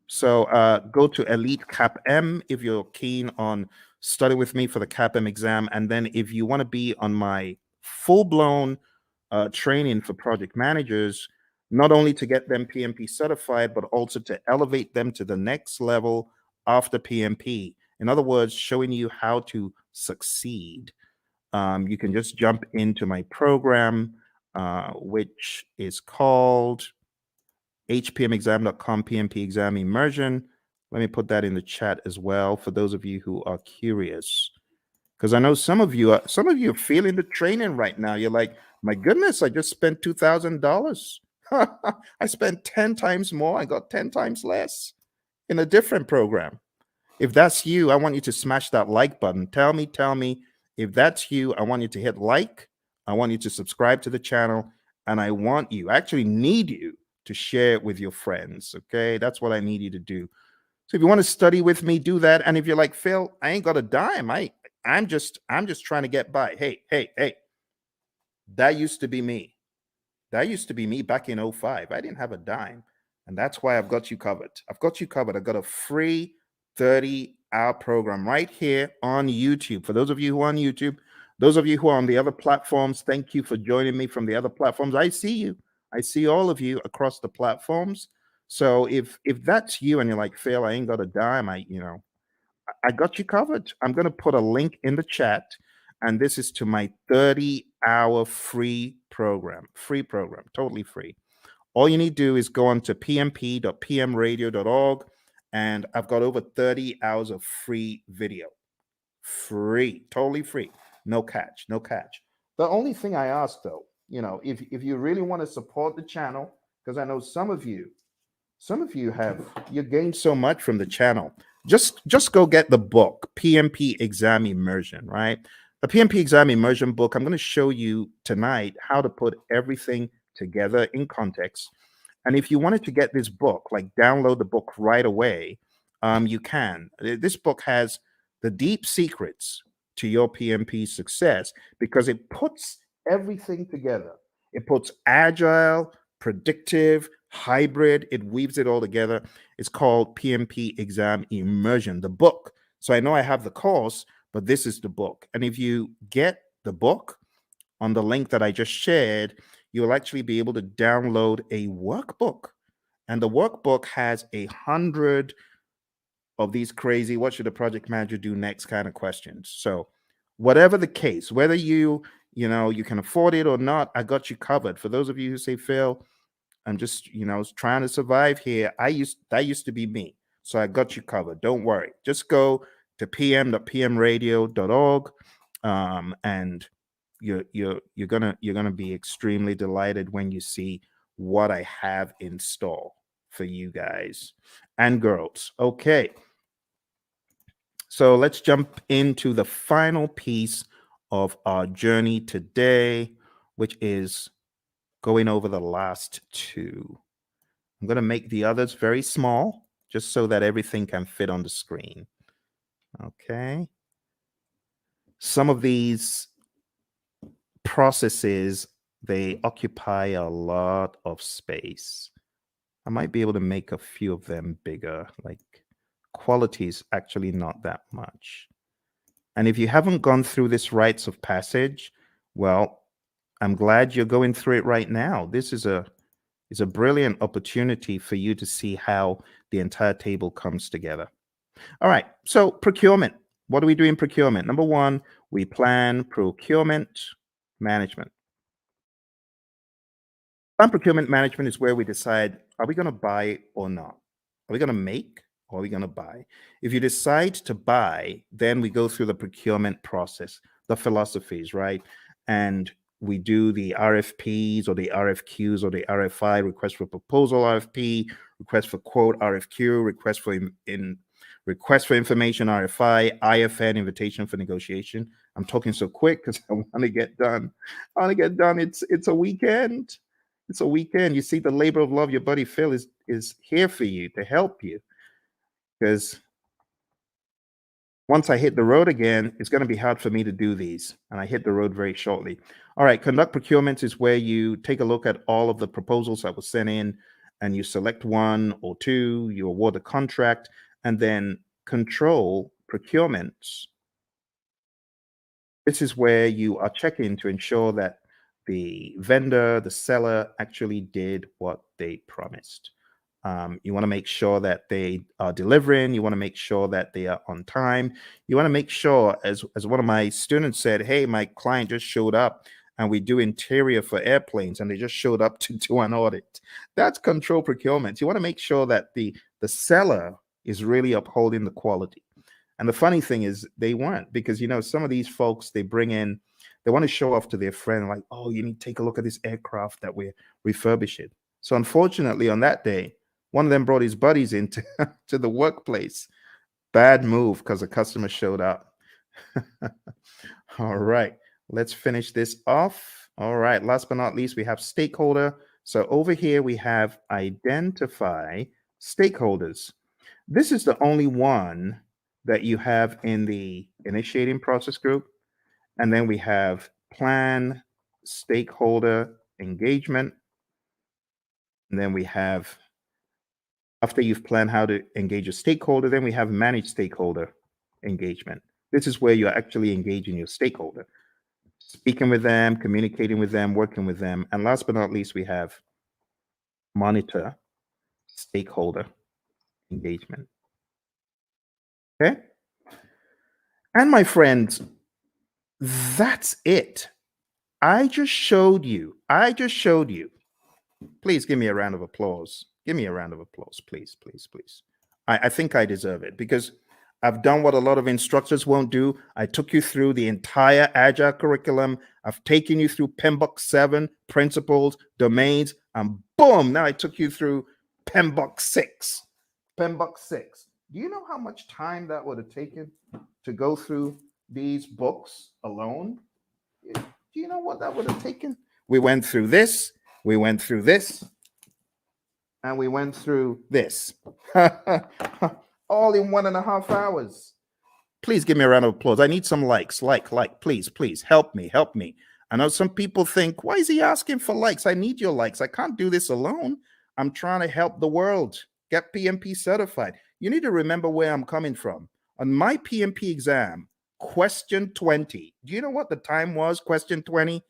So go to Elite CAPM if you're keen on study with me for the CAPM exam, and then if you want to be on my full-blown training for project managers, not only to get them PMP certified, but also to elevate them to the next level after PMP. In other words, showing you how to succeed. You can just jump into my program, which is called hpmexam.com PMP exam immersion. Let me put that in the chat as well for those of you who are curious, because I know some of you are feeling the training right now. You're like, my goodness, I just spent $2,000. I spent 10 times more. I got 10 times less in a different program. If that's you, I want you to smash that like button. Tell me if that's you. I want you to hit like. I want you to subscribe to the channel, and I actually need you to share it with your friends. Okay, that's what I need you to do. So if you want to study with me, do that. And if you're like, Phil, I ain't got a dime. I'm just trying to get by. Hey, that used to be me. That used to be me back in 05. I didn't have a dime. And that's why I've got you covered. I've got a free 30-hour program right here on YouTube. For those of you who are on YouTube, those of you who are on the other platforms, thank you for joining me from the other platforms. I see you. I see all of you across the platforms. So if that's you and you're like, Phil, I ain't got a dime, I got you covered. I'm going to put a link in the chat, and this is to my 30-hour free program, totally free. All you need to do is go on to pmp.pmradio.org, and I've got over 30 hours of free video. Free, totally free. No catch. The only thing I ask, though, if you really want to support the channel, because I know some of you you gained so much from the channel. Just go get the book, PMP Exam Immersion, right? The PMP Exam Immersion book, I'm going to show you tonight how to put everything together in context. And if you wanted to get this book, like download the book right away, you can. This book has the deep secrets to your PMP success because it puts everything together. It puts agile, predictive, hybrid, it weaves it all together. It's called PMP Exam Immersion, the book. So I know I have the course, but this is the book. And if you get the book on the link that I just shared, you'll actually be able to download a workbook. And the workbook has 100 of these crazy, what should a project manager do next kind of questions. So whatever the case, whether you can afford it or not, I got you covered. For those of you who say, Phil, I'm just, trying to survive here. That used to be me. So I got you covered. Don't worry. Just go to pm.pmradio.org, and you're gonna be extremely delighted when you see what I have in store for you guys and girls. Okay. So let's jump into the final piece of our journey today, which is going over the last two. I'm going to make the others very small, just so that everything can fit on the screen. Okay. Some of these processes, they occupy a lot of space. I might be able to make a few of them bigger, like quality is actually not that much. And if you haven't gone through this rites of passage, well, I'm glad you're going through it right now. This is a brilliant opportunity for you to see how the entire table comes together. All right, so procurement. What do we do in procurement? Number one, we plan procurement management. Plan procurement management is where we decide, are we going to buy or not? Are we going to make or are we going to buy? If you decide to buy, then we go through the procurement process, the philosophies, right? And we do the RFPs or the RFQs or the RFI, request for proposal RFP, request for quote RFQ, request for information RFI, IFN, invitation for negotiation. I'm talking so quick because I want to get done. I want to get done. It's a weekend. It's a weekend. You see, the labor of love, your buddy Phil is here for you to help you. Because once I hit the road again, it's going to be hard for me to do these. And I hit the road very shortly. All right, conduct procurements is where you take a look at all of the proposals that were sent in and you select one or two, you award a contract, and then control procurements. This is where you are checking to ensure that the vendor, the seller actually did what they promised. You want to make sure that they are delivering. You want to make sure that they are on time. You want to make sure, as one of my students said, hey, my client just showed up and we do interior for airplanes and they just showed up to do an audit. That's control procurement. You want to make sure that the seller is really upholding the quality. And the funny thing is they weren't, because, some of these folks, they bring in, they want to show off to their friend, like, oh, you need to take a look at this aircraft that we're refurbishing. So unfortunately, on that day, one of them brought his buddies into to the workplace. Bad move because the customer showed up. All right, let's finish this off. All right, last but not least, we have stakeholder. So over here, we have identify stakeholders. This is the only one that you have in the initiating process group. And then we have plan stakeholder engagement. And then we have, after you've planned how to engage a stakeholder, then we have manage stakeholder engagement. This is where you're actually engaging your stakeholder, speaking with them, communicating with them, working with them. And last but not least, we have monitor stakeholder engagement. Okay. And my friends, that's it. I just showed you. Please give me a round of applause. Give me a round of applause, please, please, please. I think I deserve it because I've done what a lot of instructors won't do. I took you through the entire Agile curriculum. I've taken you through PMBOK 7, principles, domains, and boom, now I took you through PMBOK 6. PMBOK 6. Do you know how much time that would have taken to go through these books alone? Do you know what that would have taken? We went through this, we went through this, and we went through this. All in 1.5 hours. Please give me a round of applause. I need some likes. Like, please, please help me, help me. I know some people think, why is he asking for likes? I need your likes. I can't do this alone. I'm trying to help the world get PMP certified. You need to remember where I'm coming from. On my PMP exam, question 20, do you know what the time was? Question 20?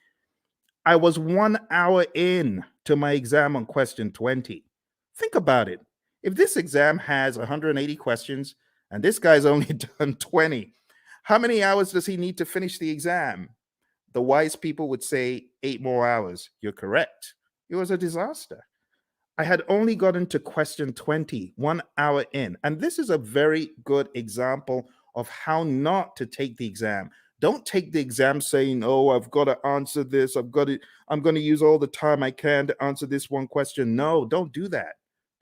I was 1 hour in to my exam on question 20. Think about it. If this exam has 180 questions and this guy's only done 20, how many hours does he need to finish the exam? The wise people would say 8 more hours. You're correct. It was a disaster. I had only gotten to question 20, 1 hour in. And this is a very good example of how not to take the exam. Don't take the exam saying, oh, I've got to answer this. I'm going to use all the time I can to answer this one question. No, don't do that.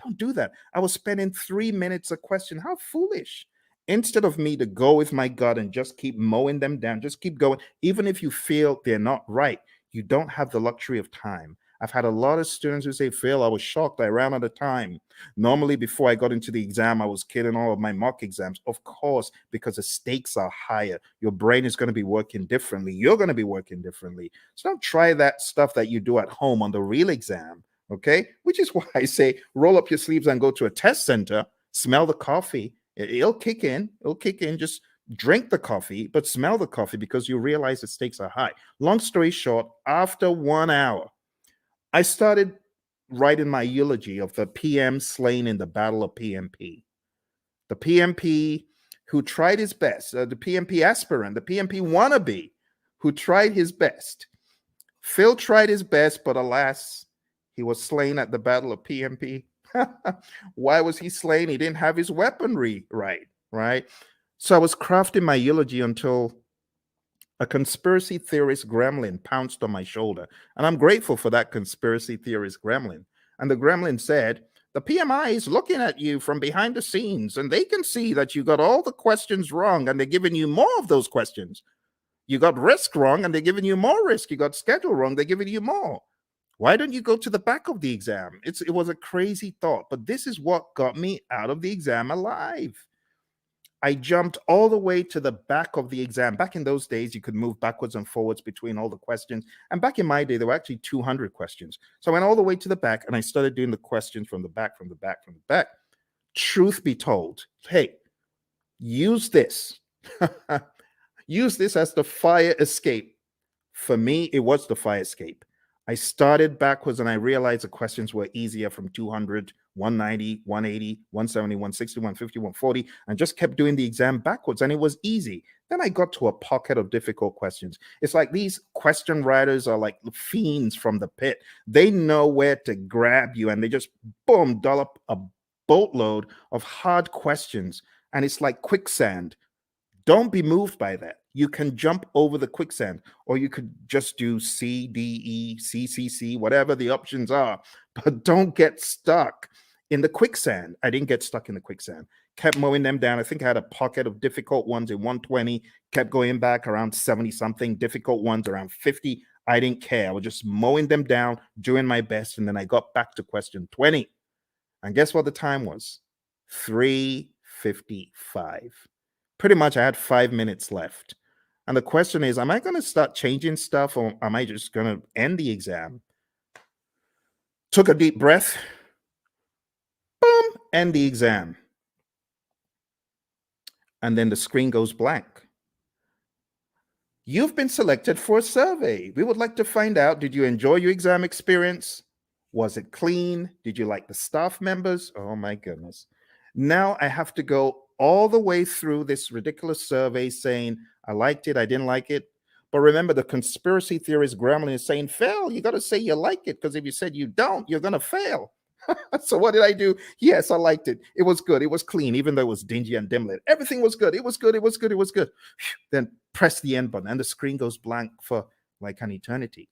Don't do that. I was spending 3 minutes a question. How foolish. Instead of me to go with my gut and just keep mowing them down, just keep going. Even if you feel they're not right, you don't have the luxury of time. I've had a lot of students who say, Phil, I was shocked. I ran out of time. Normally, before I got into the exam, I was killing all of my mock exams. Of course, because the stakes are higher. Your brain is going to be working differently. You're going to be working differently. So don't try that stuff that you do at home on the real exam, okay? Which is why I say roll up your sleeves and go to a test center, smell the coffee. It'll kick in. It'll kick in. Just drink the coffee, but smell the coffee because you realize the stakes are high. Long story short, after 1 hour, I started writing my eulogy of the PM slain in the Battle of PMP. The PMP who tried his best, the PMP aspirant, the PMP wannabe who tried his best. Phil tried his best, but alas, he was slain at the Battle of PMP. Why was he slain? He didn't have his weaponry right? So I was crafting my eulogy until a conspiracy theorist gremlin pounced on my shoulder. And I'm grateful for that conspiracy theorist gremlin. And the gremlin said, the PMI is looking at you from behind the scenes, and they can see that you got all the questions wrong, and they're giving you more of those questions. You got risk wrong, and they're giving you more risk. You got schedule wrong, they're giving you more. Why don't you go to the back of the exam? It was a crazy thought, but this is what got me out of the exam alive. I jumped all the way to the back of the exam. Back in those days, you could move backwards and forwards between all the questions. And back in my day, there were actually 200 questions. So I went all the way to the back and I started doing the questions from the back, from the back, from the back. Truth be told, hey, use this. Use this as the fire escape. For me, it was the fire escape. I started backwards and I realized the questions were easier from 200, 190, 180, 170, 160, 150, 140, and just kept doing the exam backwards. And it was easy. Then I got to a pocket of difficult questions. It's like these question writers are like fiends from the pit. They know where to grab you and they just, boom, dollop a boatload of hard questions. And it's like quicksand. Don't be moved by that. You can jump over the quicksand, or you could just do C, D, E, C, C, C, whatever the options are, but don't get stuck in the quicksand. I didn't get stuck in the quicksand. Kept mowing them down. I think I had a pocket of difficult ones in 120, kept going back around 70 something, difficult ones around 50. I didn't care. I was just mowing them down, doing my best. And then I got back to question 20. And guess what the time was? 3:55. Pretty much I had 5 minutes left. And the question is, am I going to start changing stuff or am I just going to end the exam? Took a deep breath. Boom, end the exam. And then the screen goes blank. You've been selected for a survey. We would like to find out, did you enjoy your exam experience? Was it clean? Did you like the staff members? Oh my goodness. Now I have to go all the way through this ridiculous survey saying, I liked it, I didn't like it. But remember, the conspiracy theorist gremlin is saying, fail, you got to say you like it, because if you said you don't, you're going to fail. So what did I do? Yes, I liked it. It was good. It was clean, even though it was dingy and dim lit. Everything was good. It was good. It was good. It was good. Then press the end button and the screen goes blank for like an eternity.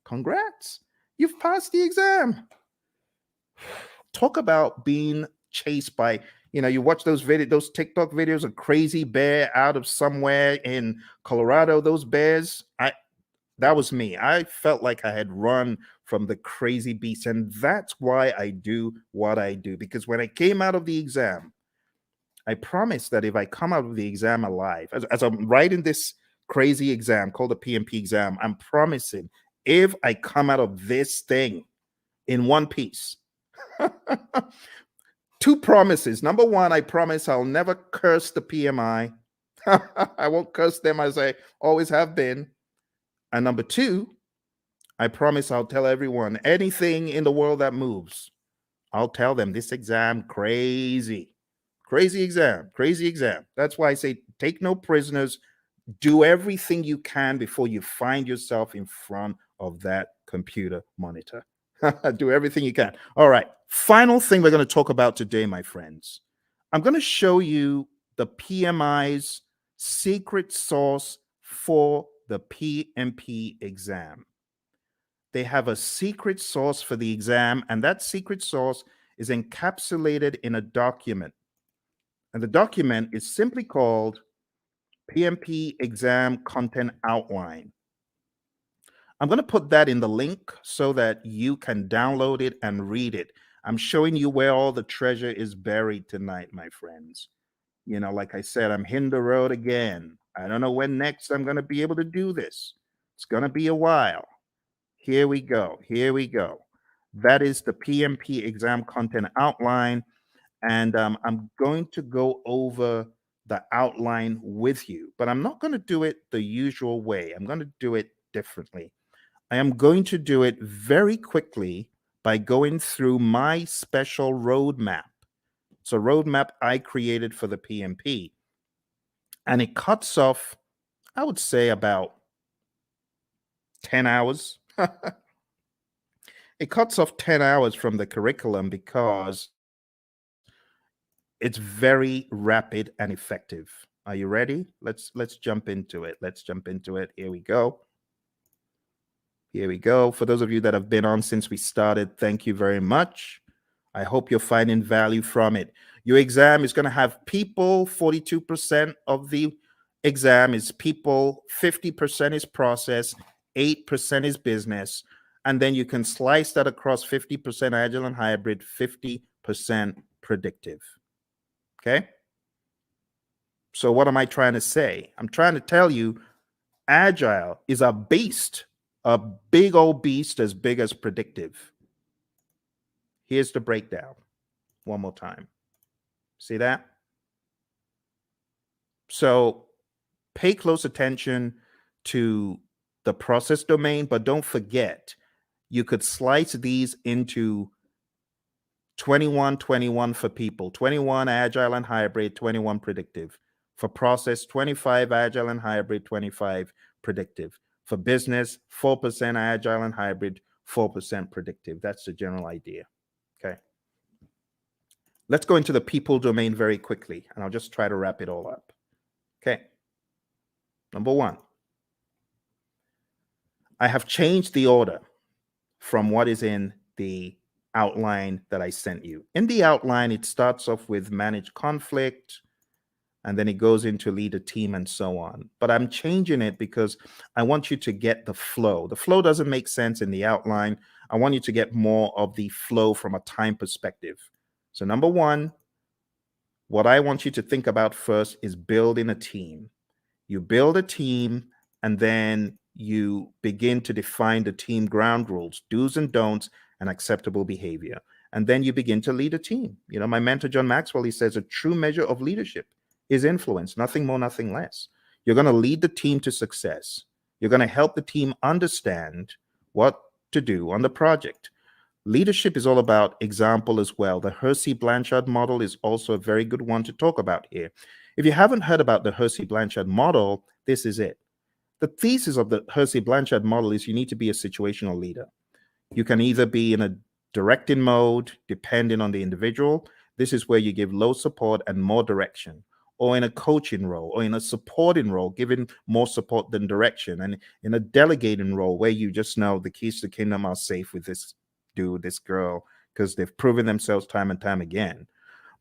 Congrats. You've passed the exam. Talk about being chased by, you watch those TikTok videos of crazy bear out of somewhere in Colorado, those bears. That was me. I felt like I had run from the crazy beast. And that's why I do what I do. Because when I came out of the exam, I promise that if I come out of the exam alive, as I'm writing this crazy exam called the PMP exam, I'm promising if I come out of this thing in one piece, two promises. Number one, I promise I'll never curse the PMI. I won't curse them as I always have been. And number two, I promise I'll tell everyone anything in the world that moves. I'll tell them this exam crazy. Crazy exam, crazy exam. That's why I say take no prisoners. Do everything you can before you find yourself in front of that computer monitor. Do everything you can. All right. Final thing we're going to talk about today, my friends. I'm going to show you the PMI's secret sauce for the PMP exam. They have a secret sauce for the exam, and that secret sauce is encapsulated in a document. And the document is simply called PMP Exam Content Outline. I'm going to put that in the link so that you can download it and read it. I'm showing you where all the treasure is buried tonight, my friends. You know, like I said, I'm hitting the road again. I don't know when next I'm going to be able to do this. It's going to be a while. Here we go. Here we go. That is the PMP exam content outline. And I'm going to go over the outline with you, but I'm not going to do it the usual way. I'm going to do it differently. I am going to do it very quickly by going through my special roadmap. It's a roadmap I created for the PMP. And it cuts off, I would say, about 10 hours. It cuts off 10 hours from the curriculum because it's very rapid and effective. Are you ready? Let's jump into it. Let's jump into it. Here we go. Here we go. For those of you that have been on since we started, thank you very much. I hope you're finding value from it. Your exam is going to have people. 42% of the exam is people, 50% is process, 8% is business. And then you can slice that across 50% agile and hybrid, 50% predictive. Okay? So what am I trying to say? I'm trying to tell you agile is a beast, a big old beast as big as predictive. Here's the breakdown one more time. See that? So pay close attention to the process domain, but don't forget, you could slice these into 21, 21 for people, 21 agile and hybrid, 21 predictive. For process, 25 agile and hybrid, 25 predictive. For business, 4% agile and hybrid, 4% predictive. That's the general idea. Okay. Let's go into the people domain very quickly, and I'll just try to wrap it all up. Okay. Number one, I have changed the order from what is in the outline that I sent you. In the outline, it starts off with manage conflict, and then it goes into lead a team and so on. But I'm changing it because I want you to get the flow. The flow doesn't make sense in the outline. I want you to get more of the flow from a time perspective. So number one, what I want you to think about first is building a team. You build a team, and then you begin to define the team ground rules, do's and don'ts, and acceptable behavior. And then you begin to lead a team. You know, my mentor, John Maxwell, he says a true measure of leadership is influence, nothing more, nothing less. You're going to lead the team to success. You're going to help the team understand what to do on the project. Leadership is all about example as well. The Hersey-Blanchard model is also a very good one to talk about here. If you haven't heard about the Hersey-Blanchard model, this is it. The thesis of the Hersey-Blanchard model is you need to be a situational leader. You can either be in a directing mode, depending on the individual. This is where you give low support and more direction, or in a coaching role, or in a supporting role, giving more support than direction, and in a delegating role where you just know the keys to the kingdom are safe with this dude, this girl, because they've proven themselves time and time again.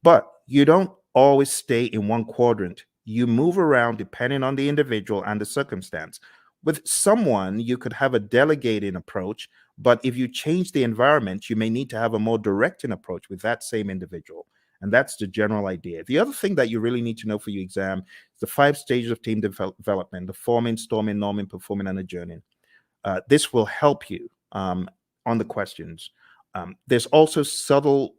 But you don't always stay in one quadrant. You move around depending on the individual and the circumstance. With someone, you could have a delegating approach, but if you change the environment, you may need to have a more directing approach with that same individual. And that's the general idea. The other thing that you really need to know for your exam is the 5 stages of team development: the forming, storming, norming, performing, and adjourning. This will help you on the questions. There's also subtle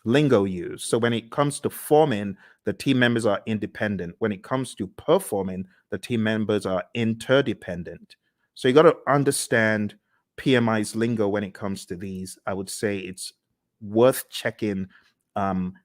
lingo used. So when it comes to forming, the team members are independent. When it comes to performing, the team members are interdependent. So you got to understand PMI's lingo when it comes to these. I would say it's worth checking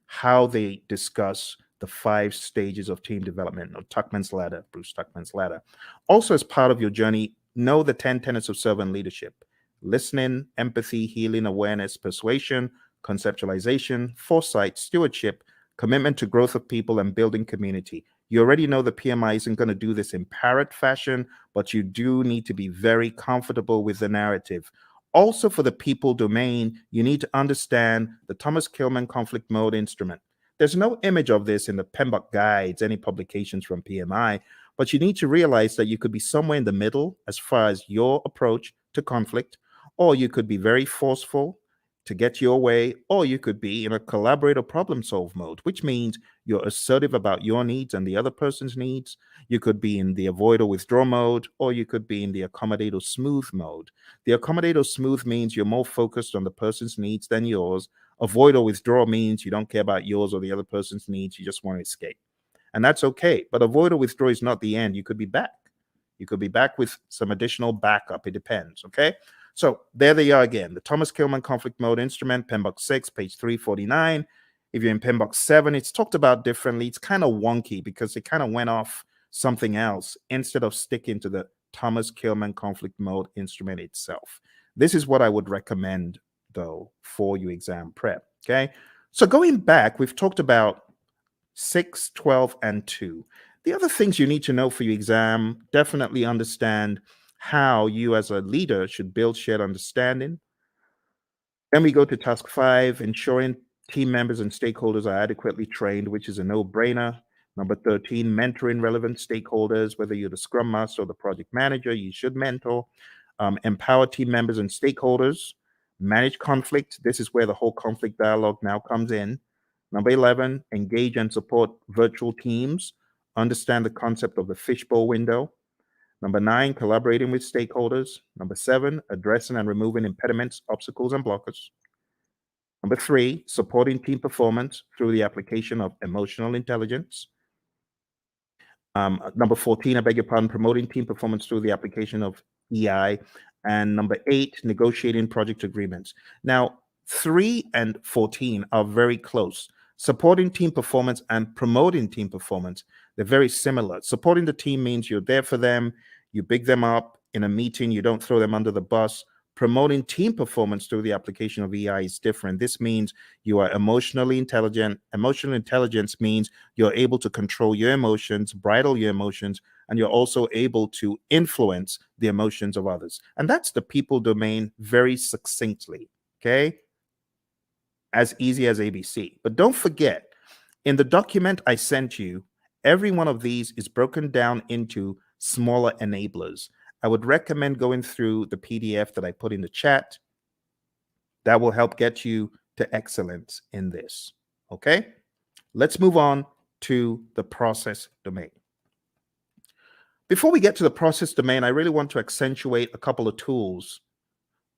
how they discuss the 5 stages of team development, or Tuckman's ladder, Bruce Tuckman's ladder. Also, as part of your journey, know the 10 tenets of servant leadership: listening, empathy, healing, awareness, persuasion, conceptualization, foresight, stewardship, commitment to growth of people, and building community. You already know the PMI isn't going to do this in parrot fashion, but you do need to be very comfortable with the narrative. Also, for the people domain, you need to understand the Thomas Kilmann conflict mode instrument. There's no image of this in the PMBOK guides, any publications from PMI, but you need to realize that you could be somewhere in the middle as far as your approach to conflict, or you could be very forceful to get your way, or you could be in a collaborate or problem solve mode, which means you're assertive about your needs and the other person's needs. You could be in the avoid or withdraw mode, or you could be in the accommodate or smooth mode. The accommodate or smooth means you're more focused on the person's needs than yours. Avoid or withdraw means you don't care about yours or the other person's needs. You just want to escape. And that's okay. But avoid or withdraw is not the end. You could be back. You could be back with some additional backup. It depends. Okay. So there they are again. The Thomas Kilmann conflict mode instrument, PMBOK 6, page 349. If you're in PMBOK 7, it's talked about differently. It's kind of wonky because it kind of went off something else instead of sticking to the Thomas Kilmann conflict mode instrument itself. This is what I would recommend, though, for your exam prep. Okay. So going back, we've talked about 6, 12, and 2. The other things you need to know for your exam: definitely understand how you as a leader should build shared understanding. Then we go to task 5, ensuring team members and stakeholders are adequately trained, which is a no-brainer. Number 13, mentoring relevant stakeholders. Whether you're the scrum master or the project manager, you should mentor. Empower team members and stakeholders. Manage conflict. This is where the whole conflict dialogue now comes in. Number 11, engage and support virtual teams. Understand the concept of the fishbowl window. Number 9, collaborating with stakeholders. Number 7, addressing and removing impediments, obstacles, and blockers. Number 3, supporting team performance through the application of emotional intelligence. Number 14, I beg your pardon, promoting team performance through the application of EI. And number 8, negotiating project agreements. Now, 3 and 14 are very close. Supporting team performance and promoting team performance, they're very similar. Supporting the team means you're there for them, you big them up in a meeting, you don't throw them under the bus. Promoting team performance through the application of EI is different. This means you are emotionally intelligent. Emotional intelligence means you're able to control your emotions, bridle your emotions, and you're also able to influence the emotions of others. And that's the people domain very succinctly. Okay. As easy as ABC. But don't forget, in the document I sent you, every one of these is broken down into smaller enablers. I would recommend going through the PDF that I put in the chat. That will help get you to excellence in this. Okay? Let's move on to the process domain. Before we get to the process domain, I really want to accentuate a couple of tools.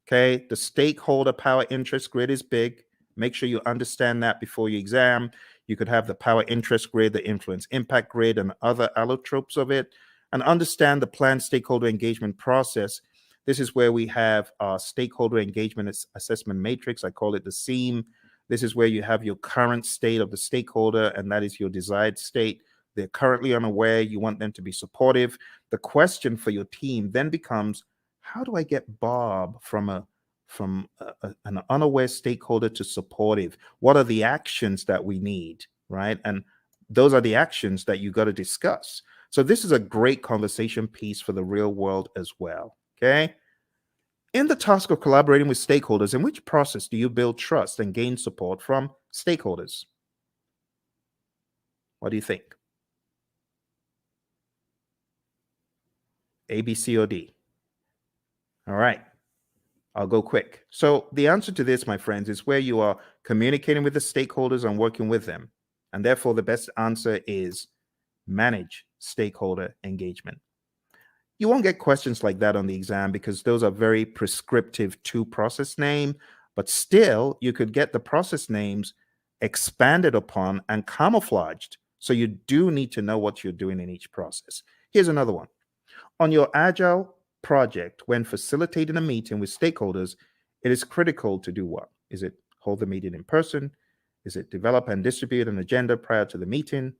Okay? The stakeholder power interest grid is big. Make sure you understand that before your exam. You could have the power interest grid, the influence impact grid, and other allotropes of it. And understand the planned stakeholder engagement process. This is where we have our stakeholder engagement assessment matrix. I call it the SEAM. This is where you have your current state of the stakeholder, and that is your desired state. They're currently unaware. You want them to be supportive. The question for your team then becomes, how do I get Bob from an unaware stakeholder to supportive? What are the actions that we need, right? And those are the actions that you got to discuss. So this is a great conversation piece for the real world as well, okay? In the task of collaborating with stakeholders, in which process do you build trust and gain support from stakeholders? What do you think? A, B, C, or D? All right. I'll go quick. So the answer to this, my friends, is where you are communicating with the stakeholders and working with them. And therefore, the best answer is manage stakeholder engagement. You won't get questions like that on the exam because those are very prescriptive to process name, but still you could get the process names expanded upon and camouflaged. So you do need to know what you're doing in each process. Here's another one. On your agile project, when facilitating a meeting with stakeholders, it is critical to do what? Is it hold the meeting in person? Is it develop and distribute an agenda prior to the meeting?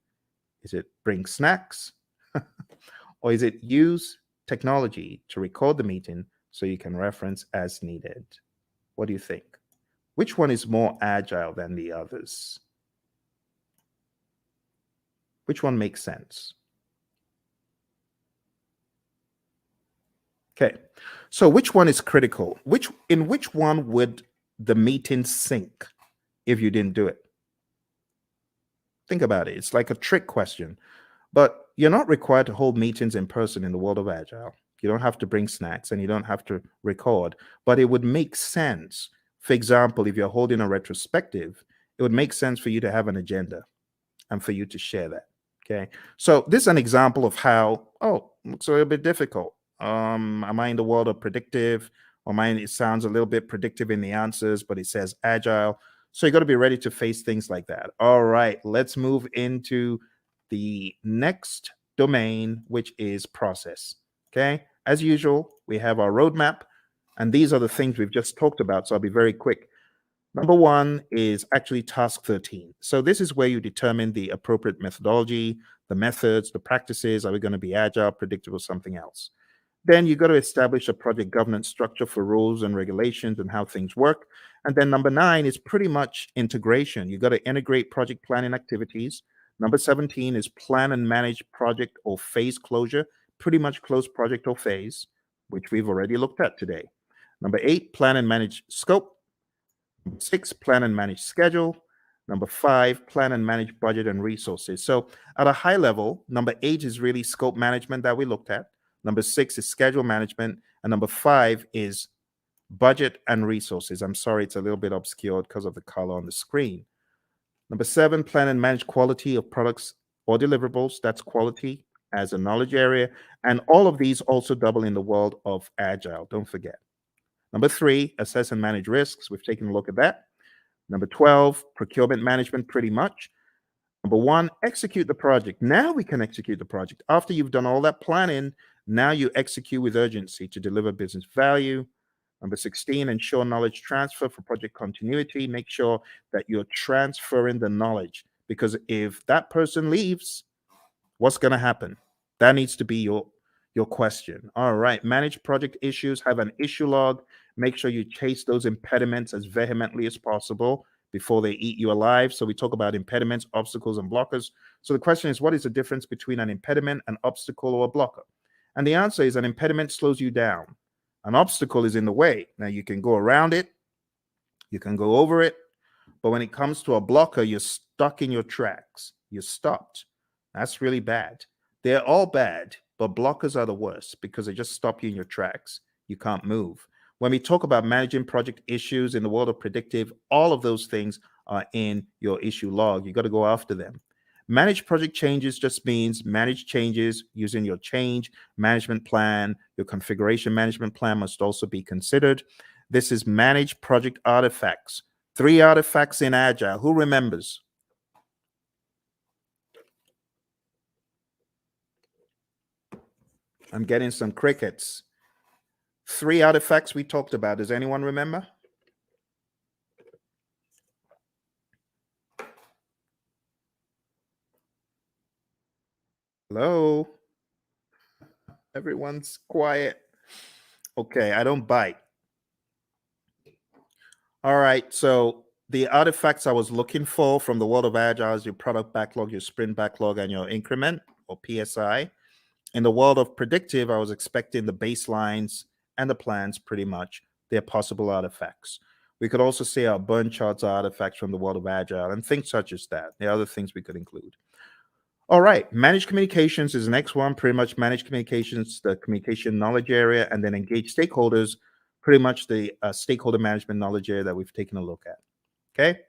Is it bring snacks? Or is it use technology to record the meeting so you can reference as needed? What do you think? Which one is more agile than the others? Which one makes sense? Okay, so which one is critical? In which one would the meeting sink if you didn't do it? Think about it. It's like a trick question. But you're not required to hold meetings in person in the world of Agile. You don't have to bring snacks and you don't have to record, but it would make sense. For example, if you're holding a retrospective, it would make sense for you to have an agenda and for you to share that. Okay. So this is an example of how, oh, looks a little bit difficult. Am I in the world of predictive? Or mine, it sounds a little bit predictive in the answers, but it says agile. So you got to be ready to face things like that. All right, let's move into the next domain, which is process. Okay. As usual, we have our roadmap, and these are the things we've just talked about. So I'll be very quick. Number one is actually task 13. So this is where you determine the appropriate methodology, the methods, the practices. Are we going to be agile, predictive, or something else? Then you got to establish a project governance structure for rules and regulations and how things work. And then number 9 is pretty much integration. You got to integrate project planning activities. Number 17 is plan and manage project or phase closure, pretty much close project or phase, which we've already looked at today. Number 8, plan and manage scope. Number 6, plan and manage schedule. Number 5, plan and manage budget and resources. So at a high level, number 8 is really scope management that we looked at. Number 6 is schedule management. And number 5 is budget and resources. I'm sorry, it's a little bit obscured because of the color on the screen. Number 7, plan and manage quality of products or deliverables. That's quality as a knowledge area. And all of these also double in the world of agile. Don't forget. Number 3, assess and manage risks. We've taken a look at that. Number 12, procurement management, pretty much. Number 1, execute the project. Now we can execute the project. After you've done all that planning, now you execute with urgency to deliver business value. Number 16, ensure knowledge transfer for project continuity. Make sure that you're transferring the knowledge, because if that person leaves, what's going to happen? That needs to be your question. All right, manage project issues, have an issue log. Make sure you chase those impediments as vehemently as possible before they eat you alive. So we talk about impediments, obstacles, and blockers. So the question is, what is the difference between an impediment, an obstacle, or a blocker? And the answer is an impediment slows you down. An obstacle is in the way. Now you can go around it, you can go over it, but when it comes to a blocker, you're stuck in your tracks. You're stopped. That's really bad. They're all bad, but blockers are the worst because they just stop you in your tracks. You can't move. When we talk about managing project issues in the world of predictive, all of those things are in your issue log. You got to go after them. Manage project changes just means manage changes using your change management plan. Your configuration management plan must also be considered. This is manage project artifacts. 3 artifacts in Agile. Who remembers? I'm getting some crickets. 3 artifacts we talked about. Does anyone remember? Hello? Everyone's quiet. Okay, I don't bite. All right, so the artifacts I was looking for from the world of Agile is your product backlog, your sprint backlog, and your increment or PSI. In the world of predictive, I was expecting the baselines and the plans pretty much. They're possible artifacts. We could also say our burn charts are artifacts from the world of Agile and things such as that. There are other things we could include. All right, managed communications is the next one. Pretty much managed communications, the communication knowledge area, and then engage stakeholders pretty much the stakeholder management knowledge area that we've taken a look at. Okay.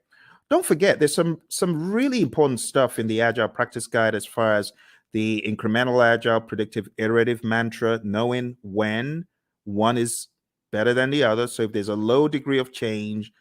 Don't forget, there's some really important stuff in the Agile Practice Guide as far as the incremental agile predictive iterative mantra, knowing when one is better than the other. So if there's a low degree of change,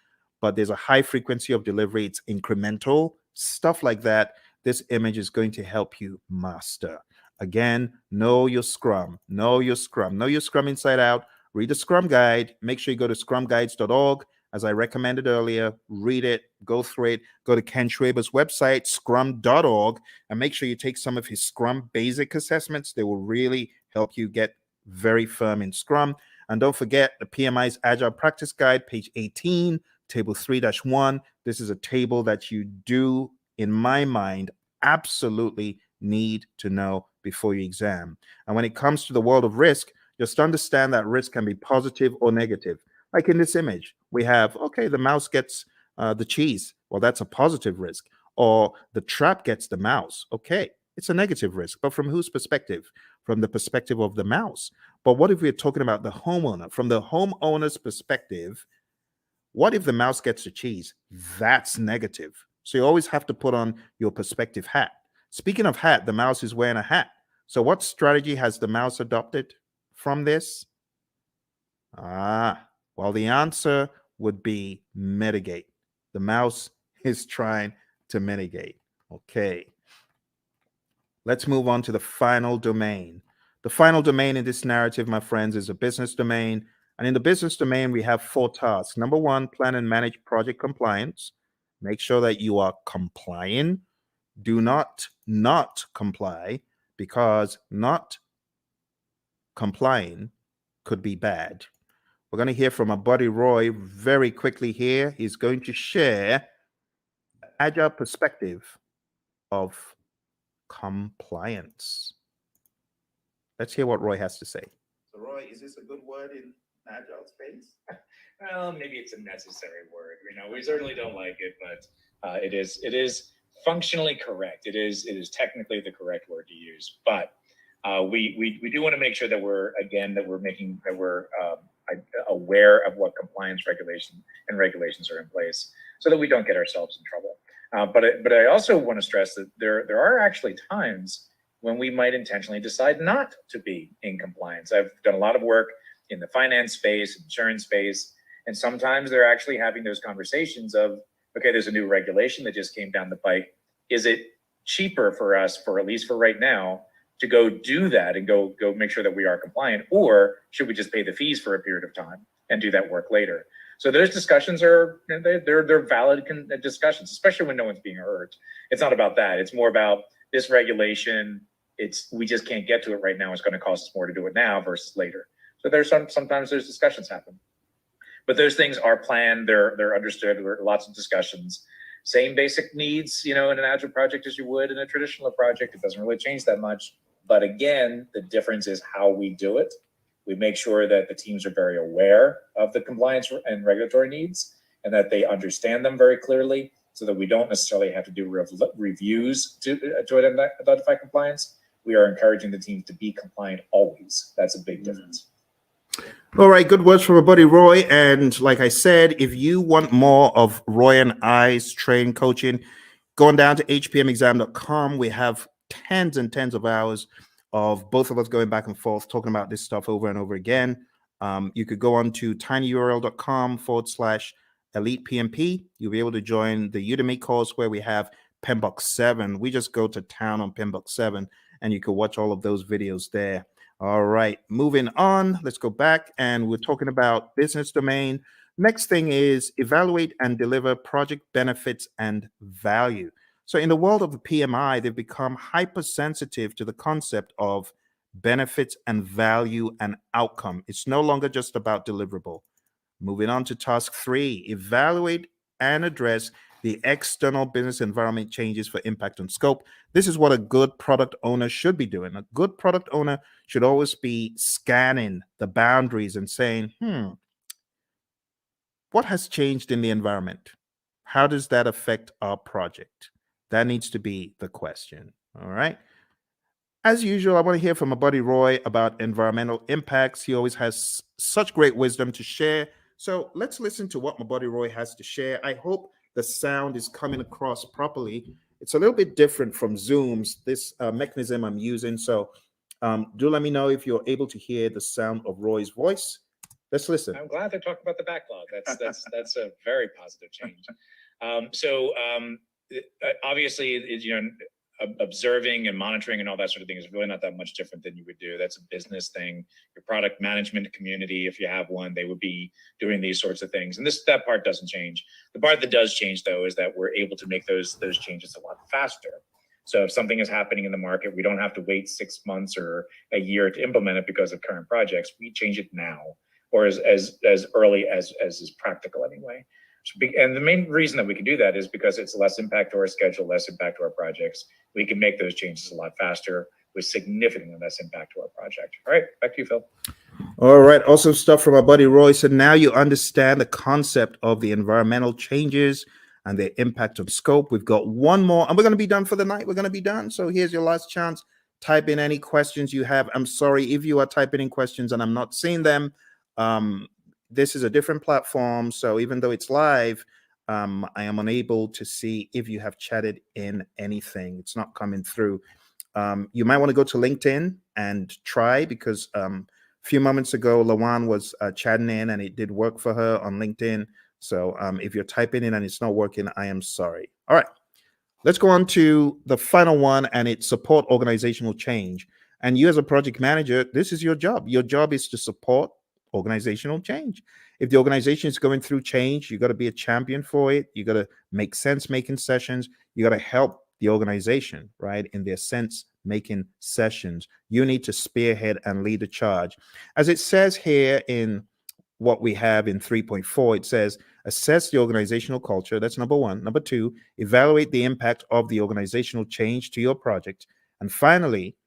but there's a high frequency of delivery, it's incremental, stuff like that. This image is going to help you master. Again, know your Scrum, know your Scrum, know your Scrum inside out. Read the Scrum Guide. Make sure you go to scrumguides.org. As I recommended earlier, read it, go through it, go to Ken Schwaber's website, scrum.org, and make sure you take some of his Scrum basic assessments. They will really help you get very firm in Scrum. And don't forget the PMI's Agile Practice Guide, page 18, table 3-1. This is a table that you do, in my mind, absolutely need to know before your exam. And when it comes to the world of risk, just understand that risk can be positive or negative. Like in this image, we have, okay, the mouse gets the cheese. Well, that's a positive risk. Or the trap gets the mouse. Okay, it's a negative risk. But from whose perspective? From the perspective of the mouse. But what if we're talking about the homeowner? From the homeowner's perspective, what if the mouse gets the cheese? That's negative. So you always have to put on your perspective hat. Speaking of hat, the mouse is wearing a hat. So what strategy has the mouse adopted from this? Well, the answer would be mitigate. The mouse is trying to mitigate. Okay. Let's move on to the final domain. The final domain in this narrative, my friends, is a business domain. And in the business domain, we have 4 tasks. Number 1, plan and manage project compliance. Make sure that you are complying. Do not comply, because not complying could be bad. We're going to hear from our buddy Roy very quickly here. He's going to share an agile perspective of compliance. Let's hear what Roy has to say. So Roy, is this a good word in agile space? Well, maybe it's a necessary word. We certainly don't like it, but it is functionally correct. It is technically the correct word to use. But we do want to make sure that we're aware of what compliance regulations are in place, so that we don't get ourselves in trouble. But I also want to stress that there are actually times when we might intentionally decide not to be in compliance. I've done a lot of work in the finance space, insurance space, and sometimes they're actually having those conversations of, okay, there's a new regulation that just came down the pike. Is it cheaper for us, for at least for right now, to go do that and go make sure that we are compliant, or should we just pay the fees for a period of time and do that work later? So those discussions they're valid discussions, especially when no one's being hurt. It's not about that. It's more about this regulation. We just can't get to it right now. It's going to cost us more to do it now versus later. So there's sometimes those discussions happen, but those things are planned. They're understood. There are lots of discussions. Same basic needs, in an agile project as you would in a traditional project. It doesn't really change that much. But again, the difference is how we do it. We make sure that the teams are very aware of the compliance and regulatory needs, and that they understand them very clearly, so that we don't necessarily have to do reviews to identify compliance. We are encouraging the teams to be compliant always. That's a big difference. All right, good words from our buddy Roy. And like I said, if you want more of Roy and I's training coaching, going down to hpmexam.com, we have tens and tens of hours of both of us going back and forth talking about this stuff over and over again. You could go on to tinyurl.com/elite PMP. You'll be able to join the Udemy course where we have PMBOK 7. We just go to town on PMBOK 7, and you can watch all of those videos there. All right, moving on. Let's go back, and we're talking about business domain. Next thing is evaluate and deliver project benefits and value. So in the world of the PMI, they've become hypersensitive to the concept of benefits and value and outcome. It's no longer just about deliverable. Moving on to task 3, evaluate and address the external business environment changes for impact on scope. This is what a good product owner should be doing. A good product owner should always be scanning the boundaries and saying, what has changed in the environment? How does that affect our project? That needs to be the question. All right. as usual, I want to hear from my buddy Roy about environmental impacts. He always has such great wisdom to share. So let's listen to what my buddy Roy has to share. I hope the sound is coming across properly. It's a little bit different from Zoom's, this mechanism I'm using. So do let me know if you're able to hear the sound of Roy's voice. Let's listen. I'm glad to talk about the backlog. That's a very positive change. Obviously, observing and monitoring and all that sort of thing is really not that much different than you would do. That's a business thing. Your product management community, if you have one, they would be doing these sorts of things. And that part doesn't change. The part that does change, though, is that we're able to make those changes a lot faster. So if something is happening in the market, we don't have to wait 6 months or a year to implement it because of current projects. We change it now, or as early as is practical anyway. And the main reason that we can do that is because it's less impact to our schedule, less impact to our projects. We can make those changes a lot faster with significantly less impact to our project. All right, back to you, Phil. All right, awesome stuff from our buddy Roy. So now you understand the concept of the environmental changes and their impact on scope. We've got one more, and we're going to be done for the night. We're going to be done. So here's your last chance. Type in any questions you have. I'm sorry if you are typing in questions and I'm not seeing them. This is a different platform, so even though it's live, I am unable to see if you have chatted in anything. It's not coming through. You might want to go to LinkedIn and try, because a few moments ago, Lawan was chatting in and it did work for her on LinkedIn. So if you're typing in and it's not working, I am sorry. All right, let's go on to the final one, and it's support organizational change. And you as a project manager, this is your job. Your job is to support organizational change. If the organization is going through change, you got to be a champion for it. You got to make sense making sessions. You got to help the organization, right, in their sense making sessions. You need to spearhead and lead the charge. As it says here in what we have in 3.4, it says assess the organizational culture. That's number one. Number two, evaluate the impact of the organizational change to your project. And finally,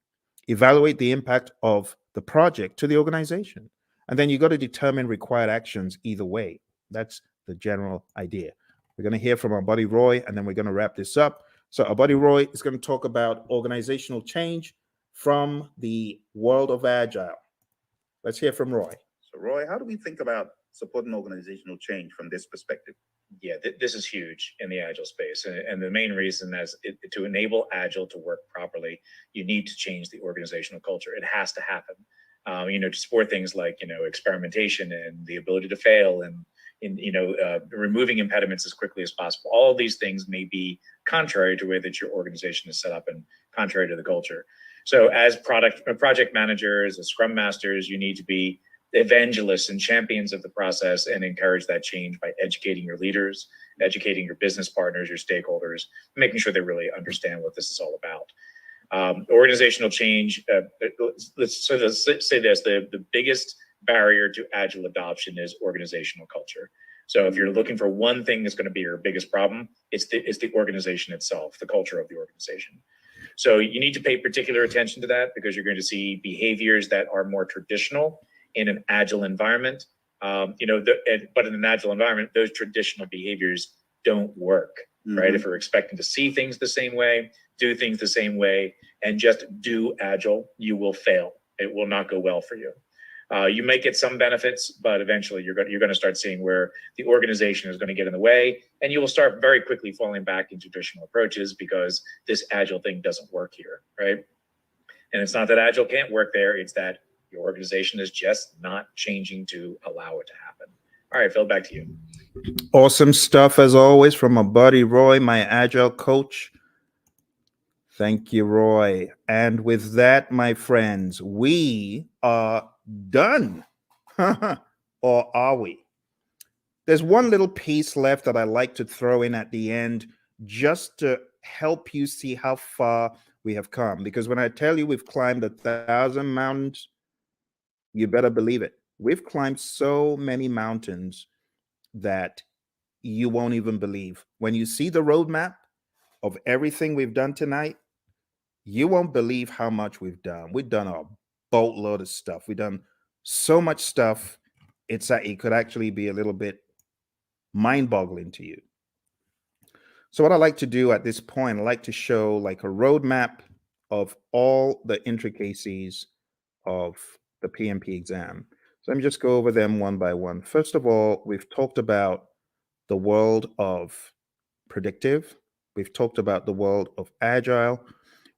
evaluate the impact of the project to the organization. And then you got to determine required actions either way. That's the general idea. We're going to hear from our buddy Roy, and then we're going to wrap this up. So our buddy Roy is going to talk about organizational change from the world of Agile. Let's hear from Roy. So Roy, how do we think about supporting organizational change from this perspective? Yeah, this is huge in the Agile space. And the main reason is to enable Agile to work properly, you need to change the organizational culture. It has to happen. To support things like, experimentation and the ability to fail and removing impediments as quickly as possible. All of these things may be contrary to the way that your organization is set up and contrary to the culture. So as project managers, as scrum masters, you need to be evangelists and champions of the process and encourage that change by educating your leaders, educating your business partners, your stakeholders, making sure they really understand what this is all about. Organizational change, let's say this, the biggest barrier to Agile adoption is organizational culture. So if you're looking for one thing that's going to be your biggest problem, it's the organization itself, the culture of the organization. So you need to pay particular attention to that, because you're going to see behaviors that are more traditional in an Agile environment. But in an Agile environment, those traditional behaviors don't work, right? If you're expecting to see things the same way, do things the same way, and just do Agile, you will fail. It will not go well for you. You may get some benefits, but eventually you're going to start seeing where the organization is going to get in the way, and you will start very quickly falling back into traditional approaches because this Agile thing doesn't work here, right? And it's not that Agile can't work there, it's that your organization is just not changing to allow it to happen. All right, Phil, back to you. Awesome stuff as always from my buddy Roy, my Agile coach. Thank you, Roy. And with that, my friends, we are done. Or are we? There's one little piece left that I like to throw in at the end, just to help you see how far we have come. Because when I tell you we've climbed 1,000 mountains, you better believe it. We've climbed so many mountains that you won't even believe. When you see the roadmap of everything we've done tonight, you won't believe how much we've done. We've done a boatload of stuff. We've done so much stuff. It could actually be a little bit mind-boggling to you. So what I like to do at this point, I like to show like a roadmap of all the intricacies of the PMP exam. So let me just go over them one by one. First of all, we've talked about the world of predictive. We've talked about the world of agile.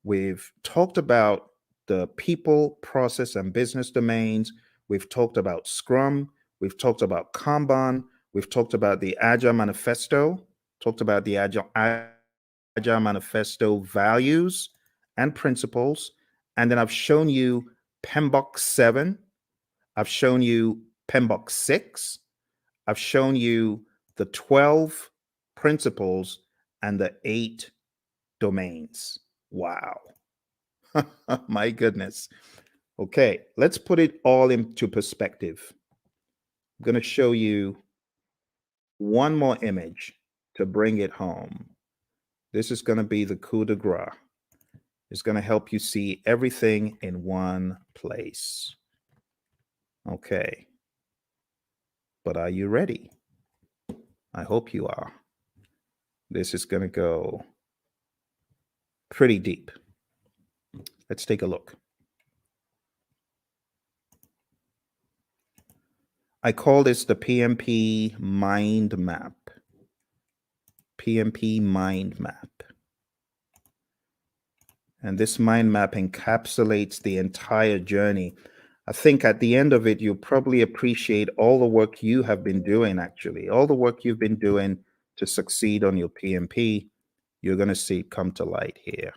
We've talked about the people, process, and business domains. We've talked about Scrum. We've talked about Kanban. We've talked about the Agile Manifesto, talked about the Agile Manifesto values and principles. And then I've shown you PMBOK 7. I've shown you PMBOK 6. I've shown you the 12 principles and the 8 domains. Wow. My goodness. Okay, let's put it all into perspective. I'm going to show you one more image to bring it home. This is going to be the coup de grace. It's going to help you see everything in one place. Okay. But are you ready? I hope you are. This is going to go pretty deep. Let's take a look. I call this the PMP mind map. PMP mind map. And this mind map encapsulates the entire journey. I think at the end of it, you'll probably appreciate all the work you have been doing, actually. All the work you've been doing to succeed on your PMP, you're going to see it come to light here.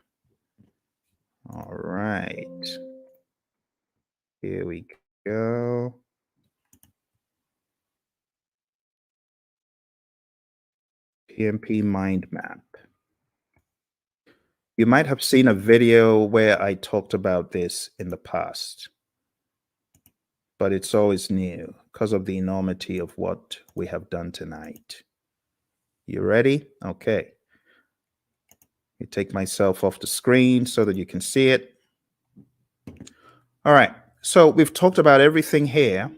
All right. Here we go. PMP mind map. You might have seen a video where I talked about this in the past, but it's always new because of the enormity of what we have done tonight. You ready? Okay. You take myself off the screen so that you can see it. All right. So we've talked about everything here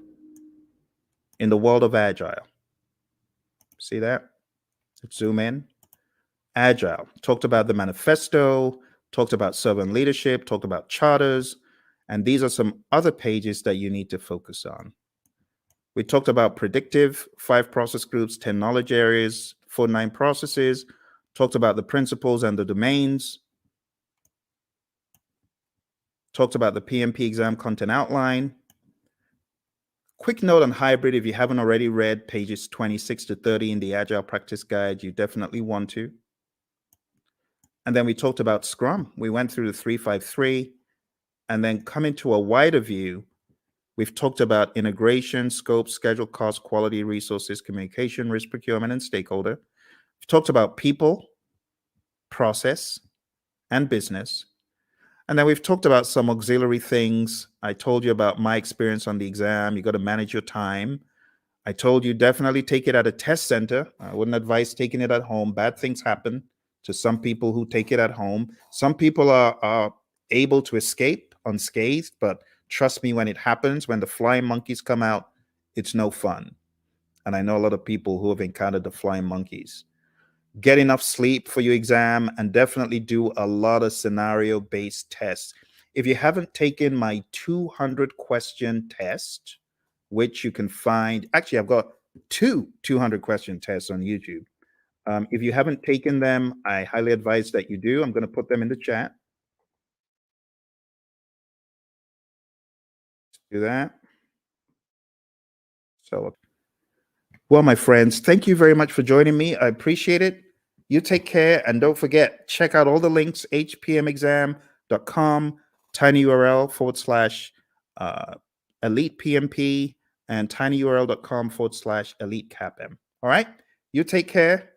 in the world of Agile. See that? Let's zoom in. Agile. Talked about the manifesto, talked about servant leadership, talked about charters, and these are some other pages that you need to focus on. We talked about predictive, 5 process groups, 10 knowledge areas, 49 processes, talked about the principles and the domains, talked about the PMP exam content outline. Quick note on hybrid, if you haven't already read pages 26 to 30 in the Agile Practice Guide, you definitely want to. And then we talked about Scrum. We went through the 353, and then coming to a wider view, we've talked about integration, scope, schedule, cost, quality, resources, communication, risk, procurement, and stakeholder. We've talked about people, process, and business. And then we've talked about some auxiliary things. I told you about my experience on the exam. You got to manage your time. I told you definitely take it at a test center. I wouldn't advise taking it at home. Bad things happen to some people who take it at home. Some people are able to escape unscathed, but trust me, when it happens, when the flying monkeys come out, it's no fun. And I know a lot of people who have encountered the flying monkeys. Get enough sleep for your exam and definitely do a lot of scenario-based tests. If you haven't taken my 200-question test, which you can find, actually, I've got 2 200-question tests on YouTube. If you haven't taken them, I highly advise that you do. I'm going to put them in the chat. Do that. So, well, my friends, thank you very much for joining me. I appreciate it. You take care, and don't forget, check out all the links, hpmexam.com, tinyurl/elite PMP, and tinyurl.com/elite CAPM. All right, you take care.